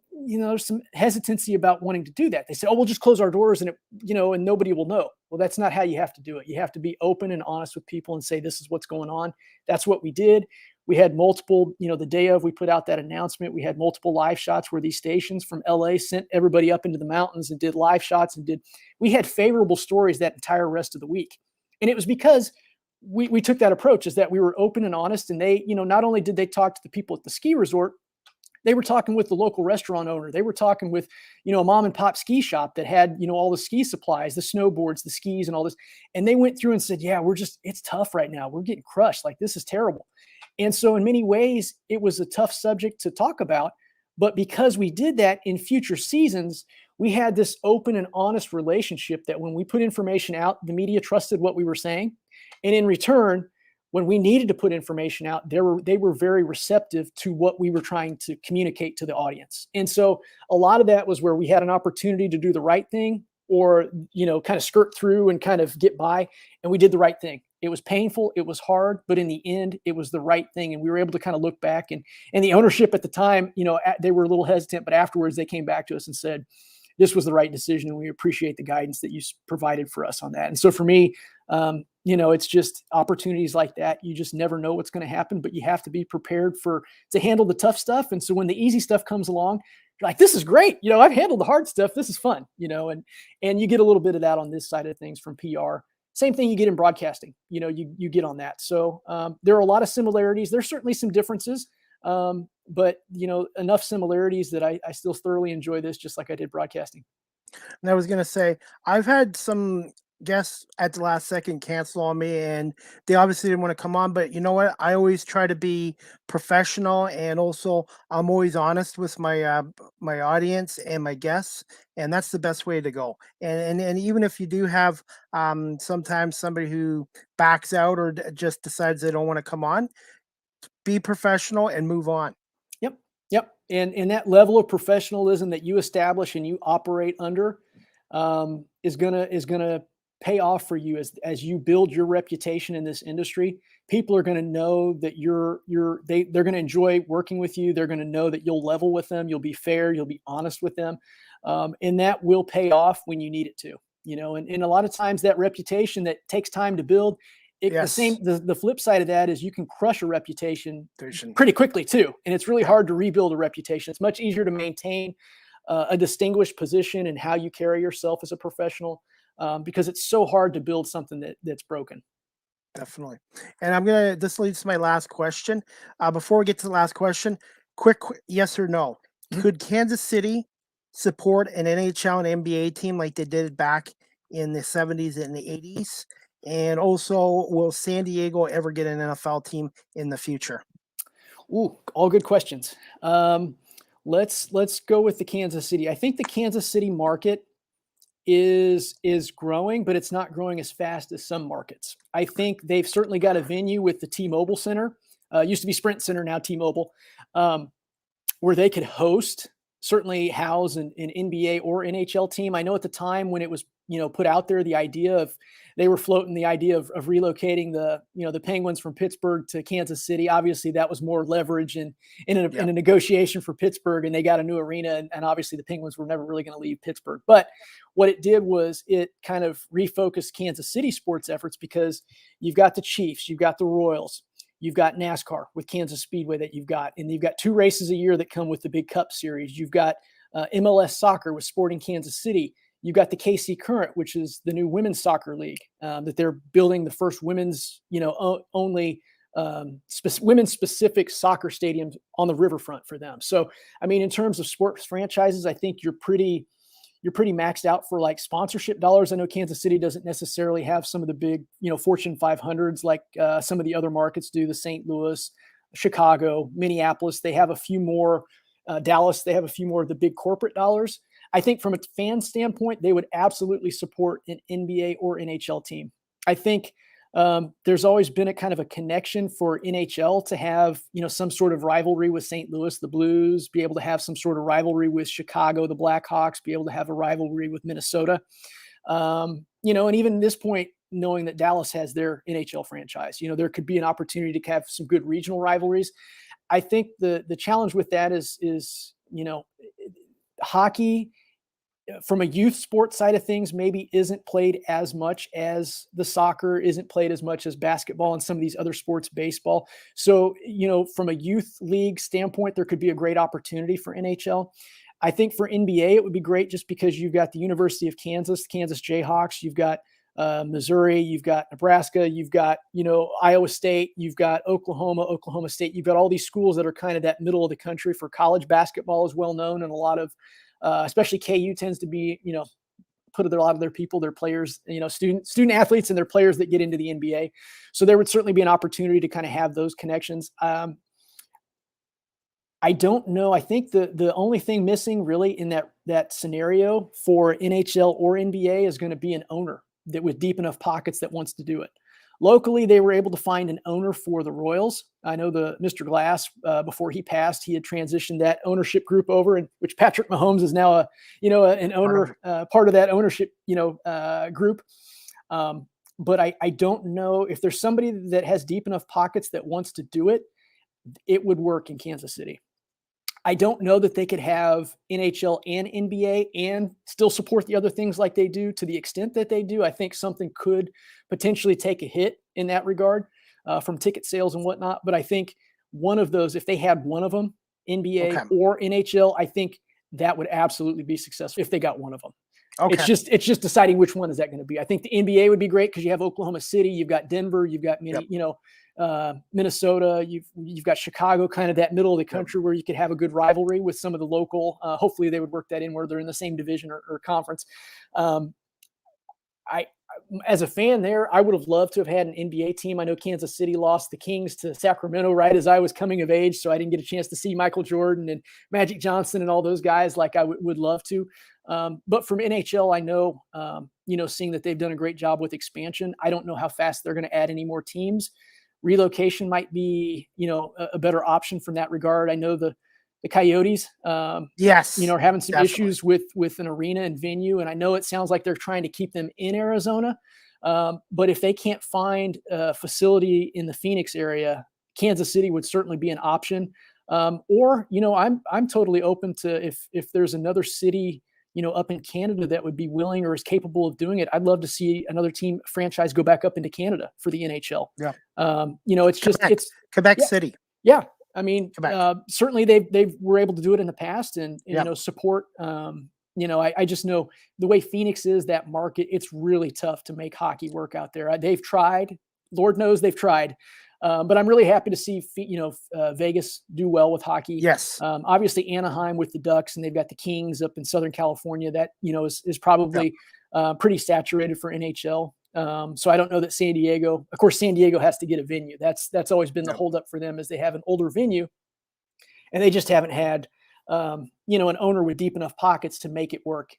hesitancy about wanting to do that. They said, oh, we'll just close our doors and and nobody will know. Well, that's not how you have to do it. You have to be open and honest with people and say, this is what's going on. That's what we did. We had multiple, the day of we put out that announcement, we had multiple live shots where these stations from LA sent everybody up into the mountains and did live shots we had favorable stories that entire rest of the week. And it was because we took that approach, is that we were open and honest. And they, not only did they talk to the people at the ski resort, they were talking with the local restaurant owner. They were talking with, a mom and pop ski shop that had, all the ski supplies, the snowboards, the skis and all this. And they went through and said, yeah, it's tough right now. We're getting crushed. Like, this is terrible. And so in many ways, it was a tough subject to talk about. But because we did that in future seasons, we had this open and honest relationship that when we put information out, the media trusted what we were saying. And in return, when we needed to put information out, they were very receptive to what we were trying to communicate to the audience. And so a lot of that was where we had an opportunity to do the right thing or, kind of skirt through and kind of get by. And we did the right thing. It was painful. It was hard, but in the end, it was the right thing. And we were able to kind of look back, and the ownership at the time, they were a little hesitant, but afterwards they came back to us and said, this was the right decision. And we appreciate the guidance that you provided for us on that. And so for me, it's just opportunities like that. You just never know what's going to happen, but you have to be prepared to handle the tough stuff. And so when the easy stuff comes along, you're like, this is great. I've handled the hard stuff. This is fun, and you get a little bit of that on this side of things from PR. Same thing you get in broadcasting, you get on that. So there are a lot of similarities. There's certainly some differences, but enough similarities that I still thoroughly enjoy this, just like I did broadcasting. And I was going to say, I've had some guests at the last second cancel on me, and they obviously didn't want to come on, but you know what? I always try to be professional, and also I'm always honest with my my audience and my guests, and that's the best way to go. And even if you do have sometimes somebody who backs out or just decides they don't want to come on, be professional and move on. Yep. And that level of professionalism that you establish and you operate under is gonna pay off for you as you build your reputation in this industry. People are going to know that they're going to enjoy working with you. They're going to know that you'll level with them. You'll be fair. You'll be honest with them. And that will pay off when you need it to, and a lot of times that reputation that takes time to build. The flip side of that is you can crush a reputation pretty quickly too. And it's really hard to rebuild a reputation. It's much easier to maintain a distinguished position and how you carry yourself as a professional, because it's so hard to build something that's broken. Definitely. And this leads to my last question. Before we get to the last question, quick yes or no. Mm-hmm. Could Kansas City support an NHL and NBA team like they did back in the 70s and the 80s? And also, will San Diego ever get an NFL team in the future? Ooh, all good questions. Let's go with the Kansas City. I think the Kansas City market is growing, but it's not growing as fast as some markets. I think they've certainly got a venue with the T-Mobile Center. Used to be Sprint Center, now T-Mobile, where they could certainly house an NBA or NHL team. I know at the time when it was put out there, they were floating the idea of relocating the Penguins from Pittsburgh to Kansas City. Obviously, that was more leverage in a negotiation for Pittsburgh, and they got a new arena. And obviously, the Penguins were never really going to leave Pittsburgh. But what it did was it kind of refocused Kansas City sports efforts, because you've got the Chiefs, you've got the Royals, you've got NASCAR with Kansas Speedway and you've got 2 races a year that come with the big Cup Series. You've got MLS soccer with Sporting Kansas City. You've got the KC Current, which is the new women's soccer league that they're building, the first women's, only women's specific soccer stadiums on the riverfront for them. So, I mean, in terms of sports franchises, I think you're pretty maxed out for like sponsorship dollars. I know Kansas City doesn't necessarily have some of the big, Fortune 500s like some of the other markets do. The St. Louis, Chicago, Minneapolis, they have a few more. Dallas, they have a few more of the big corporate dollars. I think from a fan standpoint, they would absolutely support an NBA or NHL team. I think there's always been a kind of a connection for NHL to have, some sort of rivalry with St. Louis, the Blues, be able to have some sort of rivalry with Chicago, the Blackhawks, be able to have a rivalry with Minnesota. And even at this point, knowing that Dallas has their NHL franchise, there could be an opportunity to have some good regional rivalries. I think the challenge with that is hockey from a youth sports side of things maybe isn't played as much as the soccer, isn't played as much as basketball and some of these other sports, baseball. So, from a youth league standpoint, there could be a great opportunity for NHL. I think for NBA, it would be great just because you've got the University of Kansas, Kansas Jayhawks, you've got Missouri, you've got Nebraska, you've got, Iowa State, you've got Oklahoma State. You've got all these schools that are kind of that middle of the country for college basketball is well known. And a lot of, especially KU tends to be, put a lot of their people, their players, student athletes and their players that get into the NBA. So there would certainly be an opportunity to kind of have those connections. I don't know. I think the only thing missing really in that scenario for NHL or NBA is going to be an owner that with deep enough pockets that wants to do it. Locally, they were able to find an owner for the Royals. I know Mr. Glass, before he passed, he had transitioned that ownership group over, and which Patrick Mahomes is now an owner, part of that ownership, group. But I don't know if there's somebody that has deep enough pockets that wants to do it, it would work in Kansas City. I don't know that they could have NHL and NBA and still support the other things like they do to the extent that they do. I think something could potentially take a hit in that regard from ticket sales and whatnot. But I think one of those, if they had one of them, NBA or NHL, I think that would absolutely be successful if they got one of them. Okay. It's just deciding which one is that going to be. I think the NBA would be great because you have Oklahoma City, you've got Denver, you've got Minnesota, you've got Chicago, kind of that middle of the country where you could have a good rivalry with some of the local. Hopefully they would work that in where they're in the same division or conference. As a fan there, I would have loved to have had an NBA team. I know Kansas City lost the Kings to Sacramento right as I was coming of age, so I didn't get a chance to see Michael Jordan and Magic Johnson and all those guys like I would love to. But from NHL, I know, seeing that they've done a great job with expansion. I don't know how fast they're going to add any more teams. Relocation might be, a better option from that regard. I know the Coyotes, are having some issues with an arena and venue. And I know it sounds like they're trying to keep them in Arizona. But if they can't find a facility in the Phoenix area, Kansas City would certainly be an option. I'm totally open to if there's another city, up in Canada that would be willing or is capable of doing it. I'd love to see another team franchise go back up into Canada for the NHL. Yeah. It's Quebec City. Yeah. I mean, certainly they were able to do it in the past and support. I just know the way Phoenix is, that market, it's really tough to make hockey work out there. They've tried, Lord knows they've tried, but I'm really happy to see, Vegas do well with hockey. Yes. Obviously Anaheim with the Ducks, and they've got the Kings up in Southern California that, is probably pretty saturated for NHL. So I don't know that San Diego, of course, San Diego has to get a venue. That's always been the holdup for them, is they have an older venue and they just haven't had, an owner with deep enough pockets to make it work.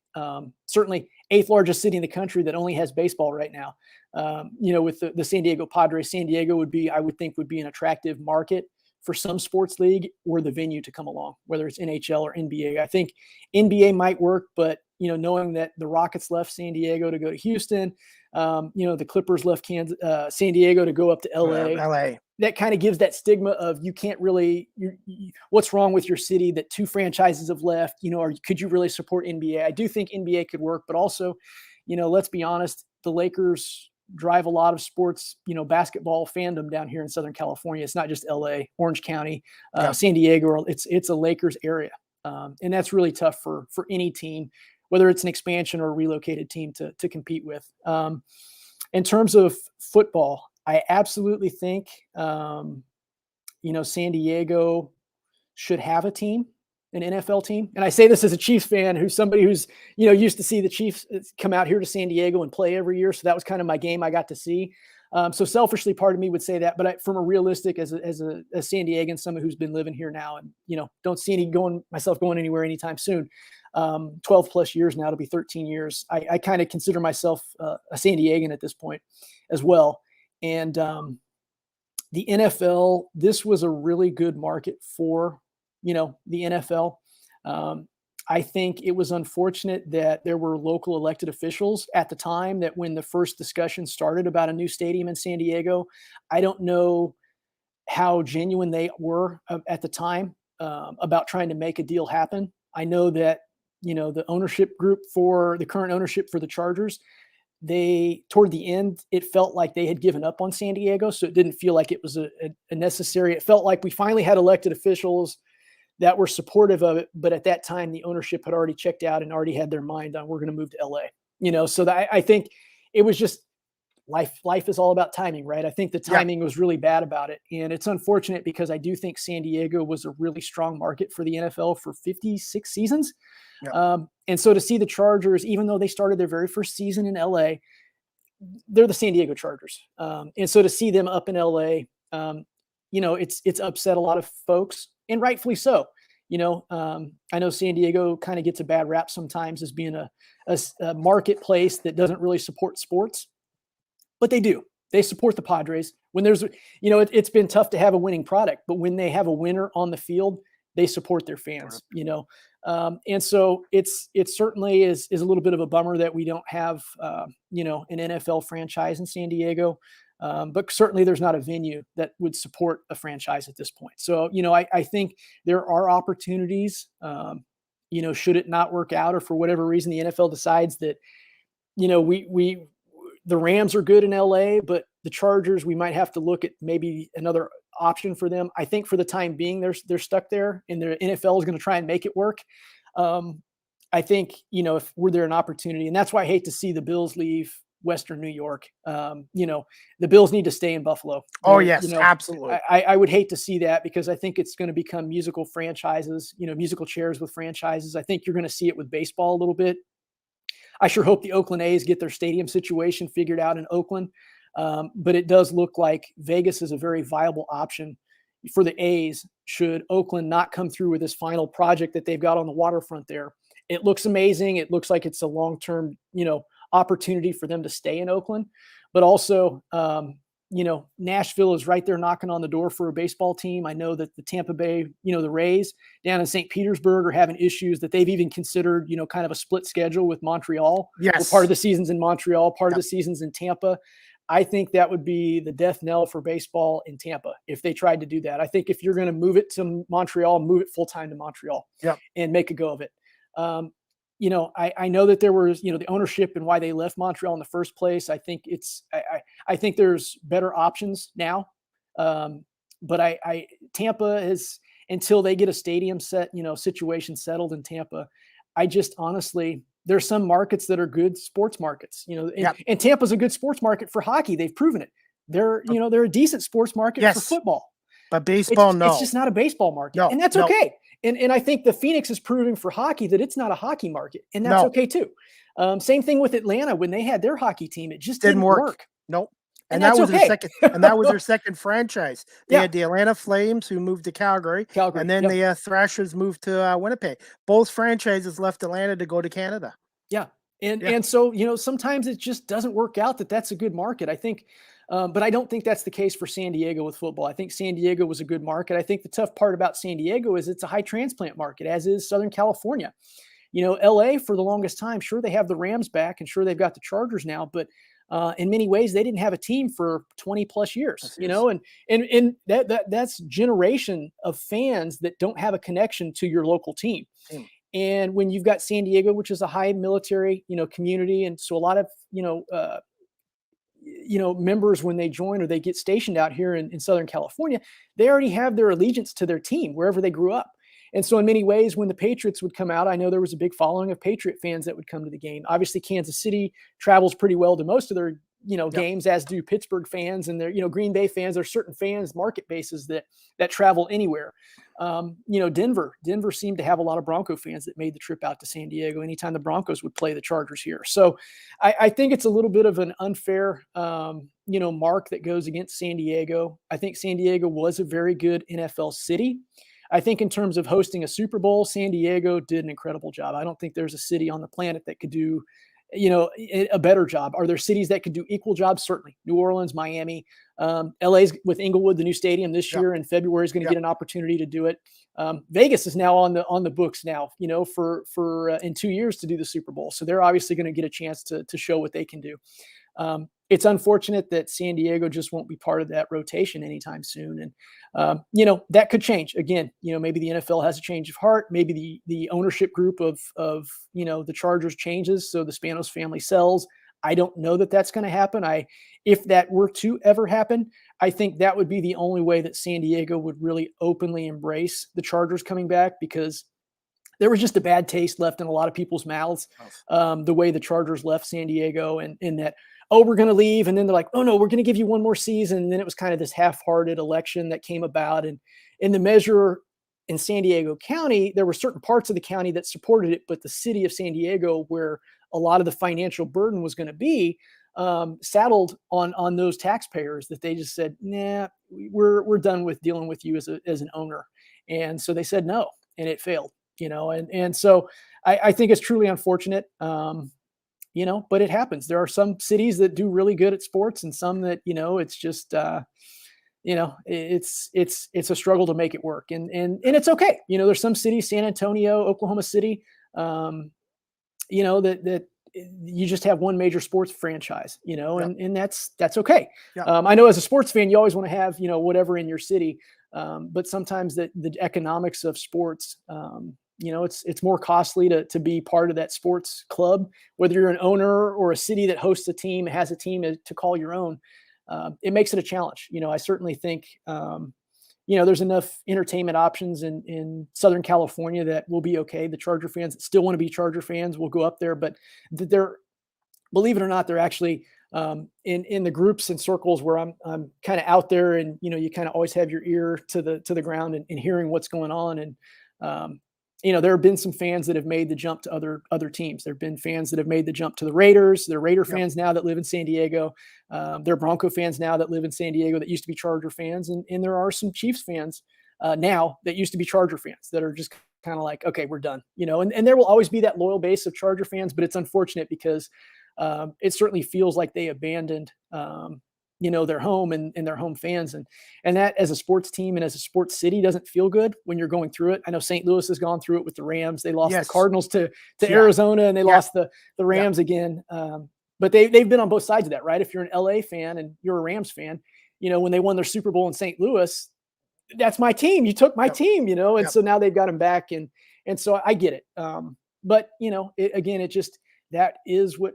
Certainly 8th largest city in the country that only has baseball right now. With the San Diego Padres, San Diego I would think would be an attractive market for some sports league or the venue to come along, whether it's NHL or NBA. I think NBA might work, but knowing that the Rockets left San Diego to go to Houston, the Clippers left San Diego to go up to LA. That kind of gives that stigma of you can't really, what's wrong with your city that 2 franchises have left, or could you really support NBA? I do think NBA could work, but also, let's be honest, the Lakers drive a lot of sports, basketball fandom down here in Southern California. It's not just LA, Orange County, San Diego, it's a Lakers area. And that's really tough for any team, whether it's an expansion or a relocated team to compete with. In terms of football, I absolutely think, San Diego should have a team, an NFL team. And I say this as a Chiefs fan, who's somebody who's, used to see the Chiefs come out here to San Diego and play every year. So that was kind of my game I got to see. So selfishly, part of me would say that, but from a realistic, as a San Diegan, someone who's been living here now and, don't see myself going anywhere anytime soon. 12 plus years now, to be 13 years. I kind of consider myself a San Diegan at this point as well. And the NFL, this was a really good market for, the NFL. I think it was unfortunate that there were local elected officials at the time that when the first discussion started about a new stadium in San Diego, I don't know how genuine they were at the time about trying to make a deal happen. I know that, the ownership group for the current ownership for the Chargers, toward the end, it felt like they had given up on San Diego. So it didn't feel like it was a necessary, it felt like we finally had elected officials that were supportive of it. But at that time, the ownership had already checked out and already had their mind on, we're going to move to LA, so that I think it was just life is all about timing, right? I think the timing was really bad about it. And it's unfortunate because I do think San Diego was a really strong market for the NFL for 56 seasons. And so to see the Chargers, even though they started their very first season in LA, they're the San Diego Chargers. And so to see them up in LA, it's upset a lot of folks, and rightfully so. I know San Diego kind of gets a bad rap sometimes as being a marketplace that doesn't really support sports, but they do. They support the Padres. When there's, it's been tough to have a winning product, but when they have a winner on the field, they support their fans. And so it certainly is a little bit of a bummer that we don't have, an NFL franchise in San Diego. But certainly there's not a venue that would support a franchise at this point. So, I think there are opportunities, should it not work out or for whatever reason, the NFL decides that, the Rams are good in LA, but the Chargers, we might have to look at maybe another option for them. I think for the time being, they're stuck there, and the NFL is going to try and make it work. I think, if were there an opportunity, and that's why I hate to see the Bills leave Western New York. The Bills need to stay in Buffalo. Oh, yes, absolutely. I would hate to see that, because I think it's going to become musical franchises, musical chairs with franchises. I think you're going to see it with baseball a little bit. I sure hope the Oakland A's get their stadium situation figured out in Oakland. But it does look like Vegas is a very viable option for the A's should Oakland not come through with this final project that they've got on the waterfront there. It looks amazing. It looks like it's a long-term, opportunity for them to stay in Oakland. But also, Nashville is right there knocking on the door for a baseball team. I know that the Tampa Bay, the Rays down in St. Petersburg are having issues that they've even considered, kind of a split schedule with Montreal. Yes. Part of the season's in Montreal, part of the season's in Tampa. I think that would be the death knell for baseball in Tampa if they tried to do that. I think if you're going to move it to Montreal, move it full-time to Montreal and make a go of it. I know that there was, the ownership and why they left Montreal in the first place. I think I think there's better options now. But Tampa is, until they get a stadium situation settled in Tampa, I just honestly, there's some markets that are good sports markets, and Tampa's a good sports market for hockey. They've proven it. They're a decent sports market for football. But baseball, it's just not a baseball market. And that's okay. And I think the Phoenix is proving for hockey that it's not a hockey market, and that's okay too. Same thing with Atlanta when they had their hockey team. It just didn't work. Nope. And that was their second. And that was their second franchise. They had the Atlanta Flames, who moved to Calgary, and then the Thrashers moved to Winnipeg. Both franchises left Atlanta to go to Canada. Yeah, and so sometimes it just doesn't work out. That's a good market, I think. But I don't think that's the case for San Diego with football. I think San Diego was a good market. I think the tough part about San Diego is it's a high transplant market, as is Southern California. LA for the longest time, sure, they have the Rams back, and sure, they've got the Chargers now, but in many ways, they didn't have a team for 20 plus years, and that's generation of fans that don't have a connection to your local team. And when you've got San Diego, which is a high military, community, and so a lot of, members, when they join or they get stationed out here in Southern California, they already have their allegiance to their team wherever they grew up. And so in many ways, when the Patriots would come out, I know there was a big following of Patriot fans that would come to the game. Obviously, Kansas City travels pretty well to most of their, games, as do Pittsburgh fans and their, Green Bay fans. There's certain fans, market bases that travel anywhere. Denver seemed to have a lot of Bronco fans that made the trip out to San Diego anytime the Broncos would play the Chargers here. So I think it's a little bit of an unfair, mark that goes against San Diego. I think San Diego was a very good NFL city. I think in terms of hosting a Super Bowl, San Diego did an incredible job. I don't think there's a city on the planet that could do, a better job. Are there cities that could do equal jobs? Certainly. New Orleans, Miami, LA's with Inglewood, the new stadium this year in February is going to get an opportunity to do it. Vegas is now on the books now, for in 2 years to do the Super Bowl. So they're obviously going to get a chance to show what they can do. It's unfortunate that San Diego just won't be part of that rotation anytime soon. And, that could change again. Maybe the NFL has a change of heart. Maybe the ownership group of the Chargers changes. So the Spanos family sells. I don't know that that's going to happen. If that were to ever happen, I think that would be the only way that San Diego would really openly embrace the Chargers coming back, because there was just a bad taste left in a lot of people's mouths, the way the Chargers left San Diego, and in that, we're going to leave. And then they're like, oh no, we're going to give you one more season. And then it was kind of this half-hearted election that came about. And in the measure in San Diego County, there were certain parts of the county that supported it, but the city of San Diego, where a lot of the financial burden was going to be, saddled on those taxpayers, that they just said, nah, we're done with dealing with you as an owner. And so they said no, and it failed, and so I think it's truly unfortunate. But it happens. There are some cities that do really good at sports, and some that, it's just, it's a struggle to make it work, and it's okay. There's some cities, San Antonio, Oklahoma City, that you just have one major sports franchise, Yep. and that's okay. Yep. I know as a sports fan, you always want to have, whatever in your city. But sometimes the economics of sports, it's more costly to be part of that sports club, whether you're an owner or a city that hosts a team, has a team to call your own. It makes it a challenge. I certainly think, there's enough entertainment options in Southern California that will be okay. The Charger fans that still want to be Charger fans will go up there, but they're, believe it or not, they're actually in the groups and circles where I'm kind of out there, and you kind of always have your ear to the ground and hearing what's going on. And there have been some fans that have made the jump to other teams. There have been fans that have made the jump to the Raiders. There are Raider fans now that live in San Diego. There are Bronco fans now that live in San Diego that used to be Charger fans, and there are some Chiefs fans now that used to be Charger fans that are just kind of like, okay, we're done. And there will always be that loyal base of Charger fans, but it's unfortunate because it certainly feels like they abandoned their home and their home fans, and that as a sports team and as a sports city doesn't feel good when you're going through it. I know St. Louis has gone through it with the Rams. They lost the Cardinals to Arizona, and they lost the Rams again. But they've been on both sides of that, right? If you're an LA fan and you're a Rams fan, when they won their Super Bowl in St. Louis, that's my team. You took my team, and so now they've got them back, and so I get it. But that is what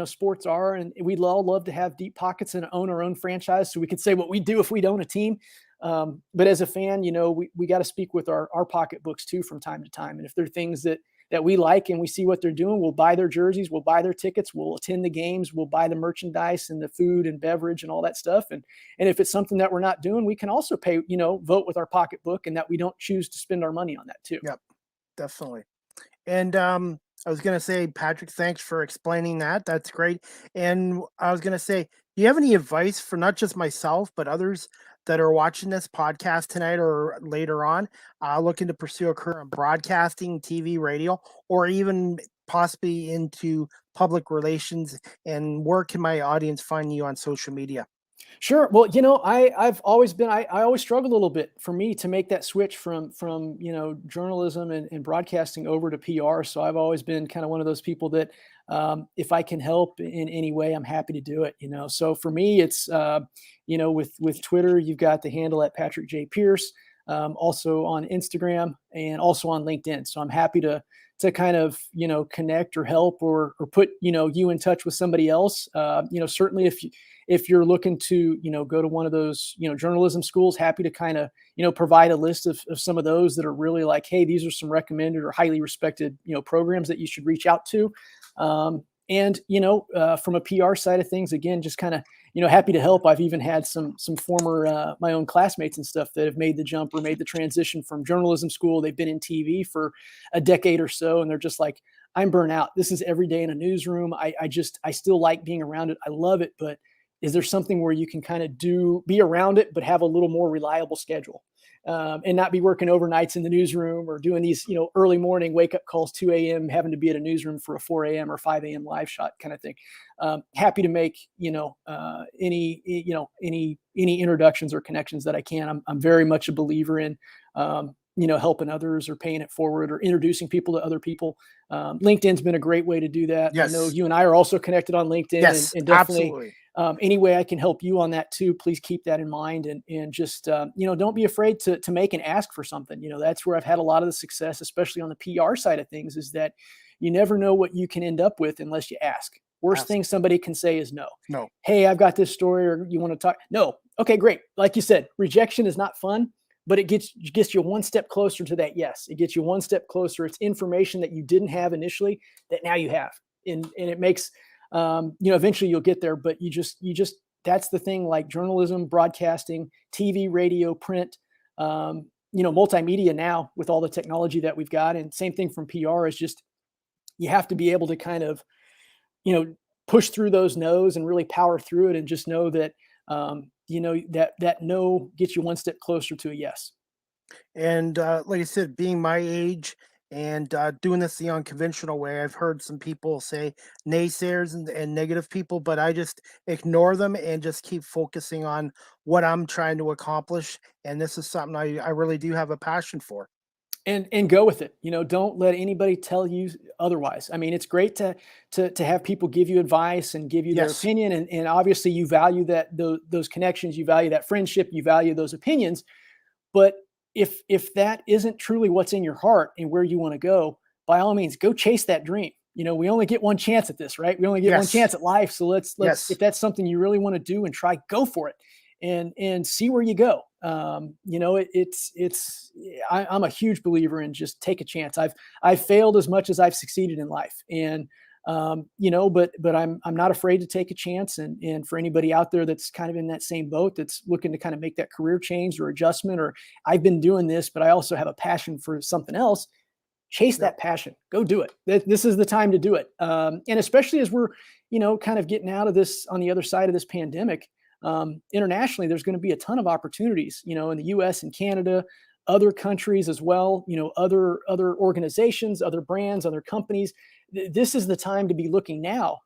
sports are, and we'd all love to have deep pockets and own our own franchise so we could say what we do if we own a team. But as a fan, we got to speak with our pocketbooks too from time to time. And if there are things that we like and we see what they're doing, we'll buy their jerseys, we'll buy their tickets, we'll attend the games, we'll buy the merchandise and the food and beverage and all that stuff. And if it's something that we're not doing, we can also pay, vote with our pocketbook, and that we don't choose to spend our money on that too. Yep, definitely. And I was going to say, Patrick, thanks for explaining that. That's great. And I was going to say, do you have any advice for not just myself, but others that are watching this podcast tonight or later on, looking to pursue a career in broadcasting, TV, radio, or even possibly into public relations? And where can my audience find you on social media? Sure. Well, I've always been, I always struggled a little bit for me to make that switch from journalism and broadcasting over to PR. So I've always been kind of one of those people that, if I can help in any way, I'm happy to do it, So for me, it's, with Twitter, you've got the handle at Patrick J. Pierce, also on Instagram and also on LinkedIn. So I'm happy to kind of, connect or help or put, you in touch with somebody else. Certainly if you're looking to, go to one of those, journalism schools, happy to kind of, provide a list of some of those that are really like, hey, these are some recommended or highly respected, programs that you should reach out to. And from a PR side of things, again, just kind of, happy to help. I've even had some former, my own classmates and stuff that have made the jump or made the transition from journalism school. They've been in TV for a decade or so, and they're just like, I'm burnt out. This is every day in a newsroom. I still like being around it. I love it, but is there something where you can kind of be around it, but have a little more reliable schedule? And not be working overnights in the newsroom or doing these, early morning wake up calls, 2 a.m., having to be at a newsroom for a 4 a.m. or 5 a.m. live shot kind of thing. Happy to make, any introductions or connections that I can. I'm very much a believer in, helping others or paying it forward or introducing people to other people. LinkedIn's been a great way to do that. Yes. I know you and I are also connected on LinkedIn. Yes, and definitely. absolutely. Any way I can help you on that too, please keep that in mind, and just, don't be afraid to make and ask for something. That's where I've had a lot of the success, especially on the PR side of things, is that you never know what you can end up with unless you ask. Worst thing somebody can say is no. No. Hey, I've got this story, or you want to talk? No. Okay, great. Like you said, rejection is not fun, but it gets you one step closer to that yes. It gets you one step closer. It's information that you didn't have initially that now you have. And it makes, eventually you'll get there, but you just, that's the thing, like journalism, broadcasting, TV, radio, print, multimedia now with all the technology that we've got. And same thing from PR is just, you have to be able to kind of, push through those no's and really power through it, and just know that, that no gets you one step closer to a yes. And like I said, being my age and doing this the unconventional way. I've heard some people say naysayers and negative people, but I just ignore them and just keep focusing on what I'm trying to accomplish. And this is something I really do have a passion for. And go with it. Don't let anybody tell you otherwise. I mean, it's great to have people give you advice and give you their Yes. opinion, and obviously you value those connections, you value that friendship, you value those opinions. But if that isn't truly what's in your heart and where you want to go, by all means, go chase that dream. We only get one chance at this, right? We only get one Yes. chance at life. So let's Yes. if that's something you really want to do and try, go for it, and see where you go. I'm a huge believer in just take a chance. I've failed as much as I've succeeded in life, and but I'm not afraid to take a chance. And for anybody out there that's kind of in that same boat, that's looking to kind of make that career change or adjustment, or I've been doing this, but I also have a passion for something else. Chase Yep. that passion. Go do it. This is the time to do it. And especially as we're, kind of getting out of this on the other side of this pandemic, internationally, there's going to be a ton of opportunities, in the US and Canada, other countries as well, other organizations, other brands, other companies. This is the time to be looking now,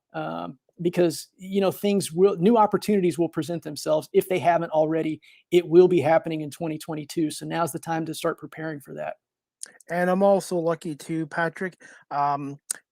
because, new opportunities will present themselves. If they haven't already, it will be happening in 2022. So now's the time to start preparing for that. And I'm also lucky too, Patrick.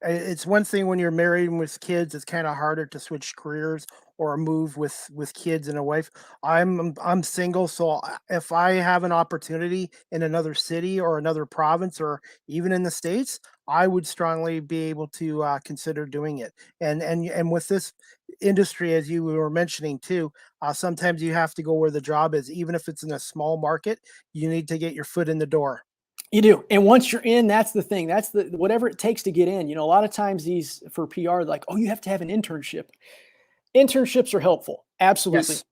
It's one thing when you're married and with kids; it's kind of harder to switch careers or move with kids and a wife. I'm single, so if I have an opportunity in another city or another province or even in the states, I would strongly be able to consider doing it. And with this industry, as you were mentioning too, sometimes you have to go where the job is, even if it's in a small market. You need to get your foot in the door. You do. And once you're in, that's the thing. That's the whatever it takes to get in. A lot of times these for PR, like, oh, you have to have an internship. Internships are helpful. Absolutely. Yes.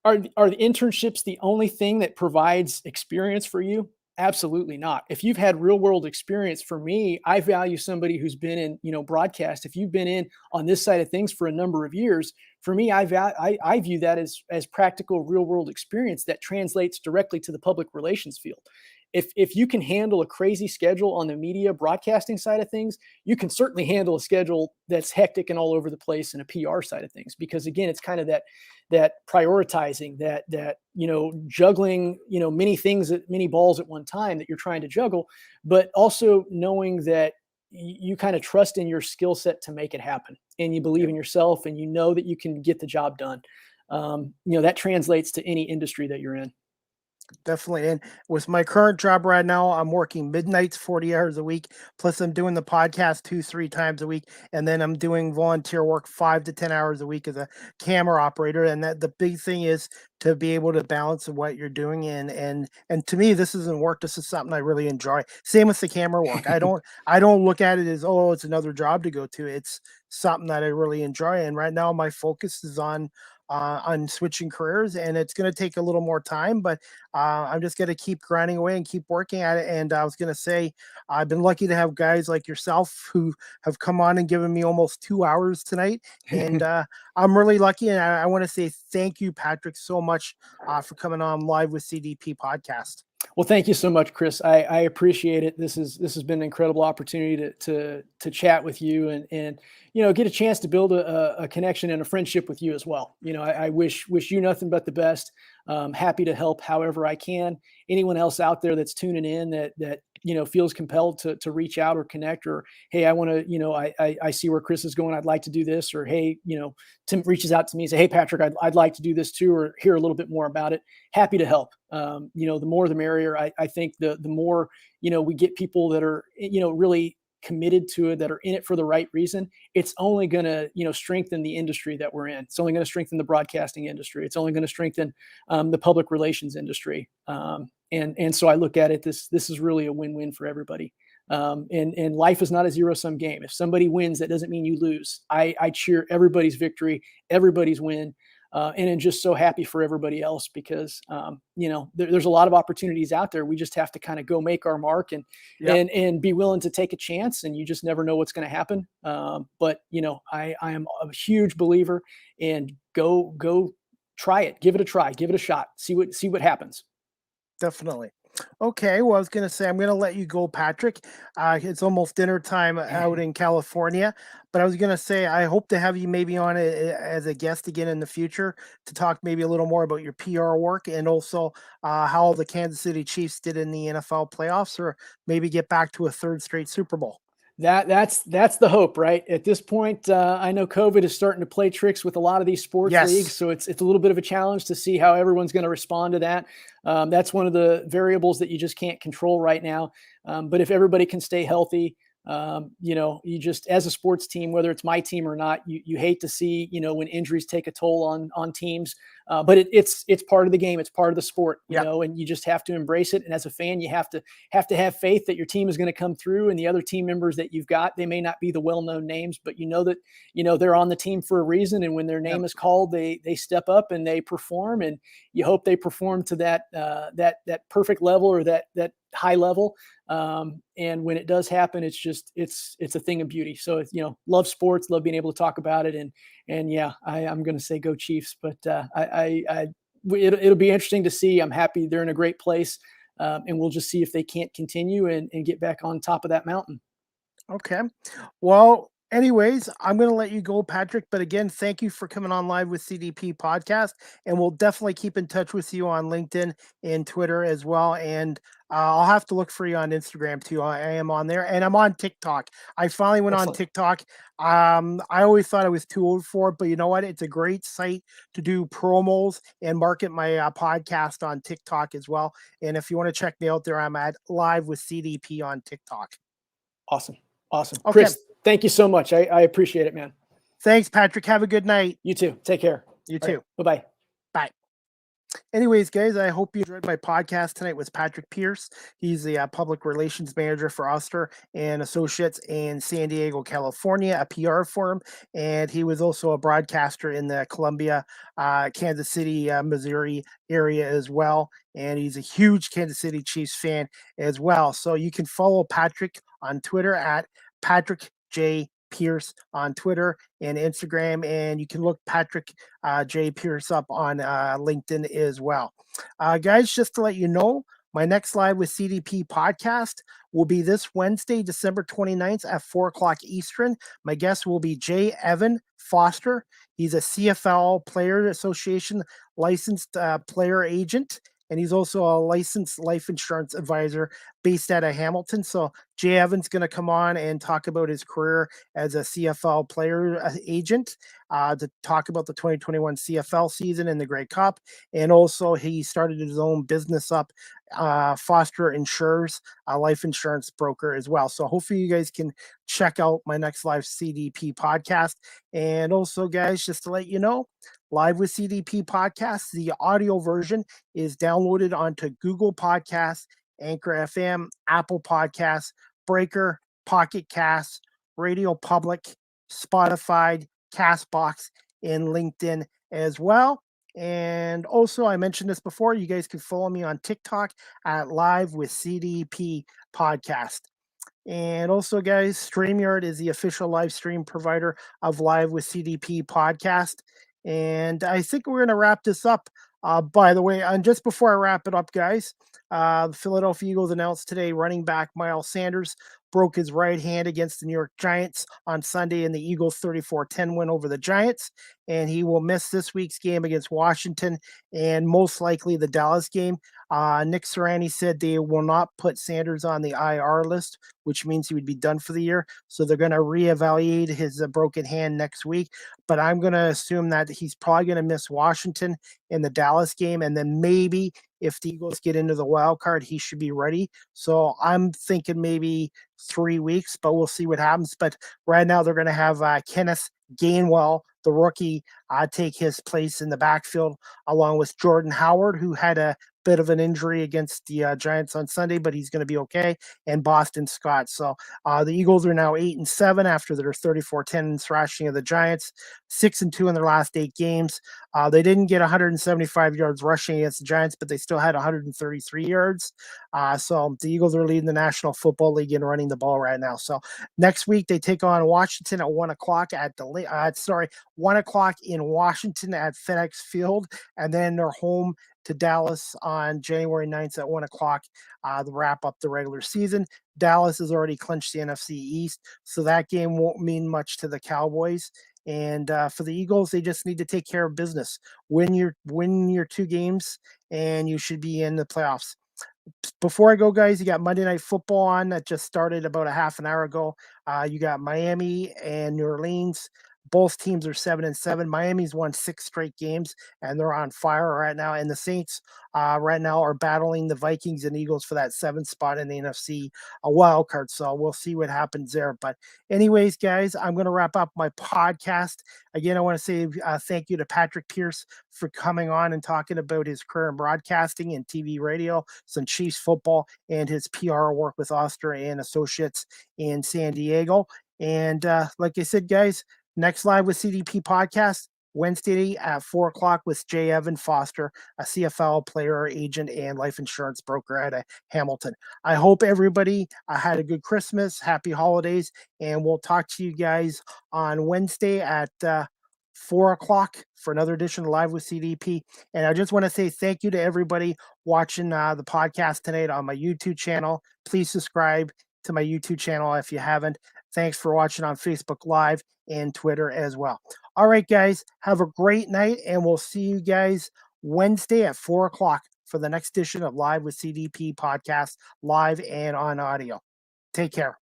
Are the internships the only thing that provides experience for you? Absolutely not. If you've had real world experience, for me, I value somebody who's been in, broadcast. If you've been in on this side of things for a number of years, for me, I view that as practical real world experience that translates directly to the public relations field. If you can handle a crazy schedule on the media broadcasting side of things, you can certainly handle a schedule that's hectic and all over the place in a PR side of things. Because again, it's kind of that prioritizing, that juggling, many things, many balls at one time that you're trying to juggle, but also knowing that you kind of trust in your skill set to make it happen, and you believe in yourself, and you know that you can get the job done. That translates to any industry that you're in. Definitely. And with my current job right now, I'm working midnights, 40 hours a week. Plus, I'm doing the podcast 2, 3 times a week. And then I'm doing volunteer work 5 to 10 hours a week as a camera operator. And that the big thing is to be able to balance what you're doing. And to me, this isn't work. This is something I really enjoy. Same with the camera work. I don't look at it as, oh, it's another job to go to. It's something that I really enjoy. And right now my focus is on switching careers, and it's going to take a little more time, but I'm just going to keep grinding away and keep working at it. And I was going to say, I've been lucky to have guys like yourself who have come on and given me almost 2 hours tonight. And I'm really lucky. And I want to say thank you, Patrick, so much for coming on Live with CDP podcast. Well, thank you so much, Chris. I appreciate it. This has been an incredible opportunity to chat with you and get a chance to build a connection and a friendship with you as well. I wish you nothing but the best. Happy to help however I can. Anyone else out there that's tuning in that feels compelled to reach out or connect, or hey, I want to I see where Chris is going. I'd like to do this, or hey, Tim reaches out to me and say, hey, Patrick, I'd like to do this too, or hear a little bit more about it. Happy to help. The more the merrier. I think the more we get people that are really committed to it, that are in it for the right reason, it's only going to strengthen the industry that we're in. It's only going to strengthen the broadcasting industry. It's only going to strengthen the public relations industry. And so I look at it, this is really a win-win for everybody. And life is not a zero-sum game. If somebody wins, that doesn't mean you lose. I cheer everybody's victory, everybody's win. And I'm just so happy for everybody else because, there's a lot of opportunities out there. We just have to kind of go make our mark and be willing to take a chance, and you just never know what's going to happen. But I am a huge believer, and go try it, give it a try, give it a shot, see what happens. Definitely. Okay, well, I was going to say I'm going to let you go, Patrick. It's almost dinner time out in California, but I was going to say I hope to have you maybe on as a guest again in the future to talk maybe a little more about your PR work and also how the Kansas City Chiefs did in the NFL playoffs, or maybe get back to a third straight Super Bowl. That's the hope, right? At this point, I know COVID is starting to play tricks with a lot of these sports leagues, so it's a little bit of a challenge to see how everyone's going to respond to that. That's one of the variables that you just can't control right now. But if everybody can stay healthy, you just, as a sports team, whether it's my team or not, you hate to see, when injuries take a toll on teams. But it's part of the game. It's part of the sport, and you just have to embrace it. And as a fan, you have to have faith that your team is going to come through, and the other team members that you've got, they may not be the well-known names, but that, they're on the team for a reason. And when their name is called, they step up and they perform, and you hope they perform to that perfect level, or that high level. And when it does happen, it's a thing of beauty. So, love sports, love being able to talk about it. And yeah, I'm going to say go Chiefs, but it'll be interesting to see. I'm happy they're in a great place. And we'll just see if they can't continue and get back on top of that mountain. Okay. Well, anyways, I'm going to let you go, Patrick. But again, thank you for coming on Live with CDP podcast. And we'll definitely keep in touch with you on LinkedIn and Twitter as well. And I'll have to look for you on Instagram too. I am on there, and I'm on TikTok. I finally went on TikTok. I always thought I was too old for it, but you know what? It's a great site to do promos and market my podcast on TikTok as well. And if you want to check me out there, I'm at Live with CDP on TikTok. Awesome. Okay. Chris, thank you so much. I appreciate it, man. Thanks, Patrick. Have a good night. You too. Take care. You too. Right. Bye-bye. Bye. Anyways, guys, I hope you enjoyed my podcast tonight with Patrick Pierce. He's the public relations manager for Oster and Associates in San Diego, California, a PR firm. And he was also a broadcaster in the Columbia, Kansas City, Missouri area as well. And he's a huge Kansas City Chiefs fan as well. So you can follow Patrick on Twitter at Patrick J. Pierce on Twitter and Instagram, and you can look Patrick J. Pierce up on LinkedIn as well. Guys, just to let you know, my next Live with CDP podcast will be this Wednesday, December 29th at 4 o'clock Eastern. My guest will be J. Evan Foster. He's a CFL Player Association licensed player agent, and he's also a licensed life insurance advisor based out of Hamilton. So Jay Evans going to come on and talk about his career as a CFL player agent, to talk about the 2021 CFL season and the Grey Cup. And also he started his own business up, Foster Insures, a life insurance broker as well. So hopefully you guys can check out my next Live CDP podcast. And also, guys, just to let you know, Live with CDP podcast, the audio version is downloaded onto Google Podcasts, Anchor FM, Apple Podcasts, Breaker, Pocket Casts, Radio Public, Spotify, Castbox, and LinkedIn as well. And also, I mentioned this before, you guys can follow me on TikTok at Live with CDP podcast. And also, guys, StreamYard is the official live stream provider of Live with CDP podcast. And I think we're going to wrap this up. By the way, and just before I wrap it up, guys, the Philadelphia Eagles announced today running back Miles Sanders broke his right hand against the New York Giants on Sunday in the Eagles 34-10 win over the Giants. And he will miss this week's game against Washington and most likely the Dallas game. Nick Sirianni said they will not put Sanders on the IR list, which means he would be done for the year. So they're going to reevaluate his broken hand next week. But I'm going to assume that he's probably going to miss Washington in the Dallas game. And then maybe if the Eagles get into the wild card, he should be ready. So I'm thinking maybe 3 weeks, but we'll see what happens. But right now they're going to have Kenneth Gainwell, the rookie, take his place in the backfield along with Jordan Howard, who had a bit of an injury against the Giants on Sunday, but he's going to be okay, and Boston Scott. So the Eagles are now 8-7 after their 34-10 thrashing of the Giants, 6-2 in their last 8 games. They didn't get 175 yards rushing against the Giants, but they still had 133 yards. So the Eagles are leading the National Football League in running the ball right now. So next week they take on Washington at 1 o'clock at 1 o'clock in Washington at FedEx Field, and then they're home to Dallas on January 9th at 1 o'clock to wrap up the regular season. Dallas has already clinched the NFC East, so that game won't mean much to the Cowboys. And for the Eagles, they just need to take care of business. Win your 2 games, and you should be in the playoffs. Before I go, guys, you got Monday Night Football on that just started about a half an hour ago. You got Miami and New Orleans. Both teams are 7-7. Miami's won 6 straight games, and they're on fire right now. And the Saints right now are battling the Vikings and Eagles for that 7th spot in the NFC, a wild card. So we'll see what happens there. But anyways, guys, I'm going to wrap up my podcast. Again, I want to say thank you to Patrick Pierce for coming on and talking about his career in broadcasting and TV radio, some Chiefs football, and his PR work with Oster and Associates in San Diego. And like I said, guys, next Live with CDP podcast, Wednesday at 4 o'clock with J. Evan Foster, a CFL player, agent, and life insurance broker out of Hamilton. I hope everybody had a good Christmas, happy holidays, and we'll talk to you guys on Wednesday at 4 o'clock for another edition of Live with CDP. And I just want to say thank you to everybody watching the podcast tonight on my YouTube channel. Please subscribe to my YouTube channel if you haven't. Thanks for watching on Facebook Live and Twitter as well. All right, guys, have a great night, and we'll see you guys Wednesday at 4 o'clock for the next edition of Live with CDP podcast, live and on audio. Take care.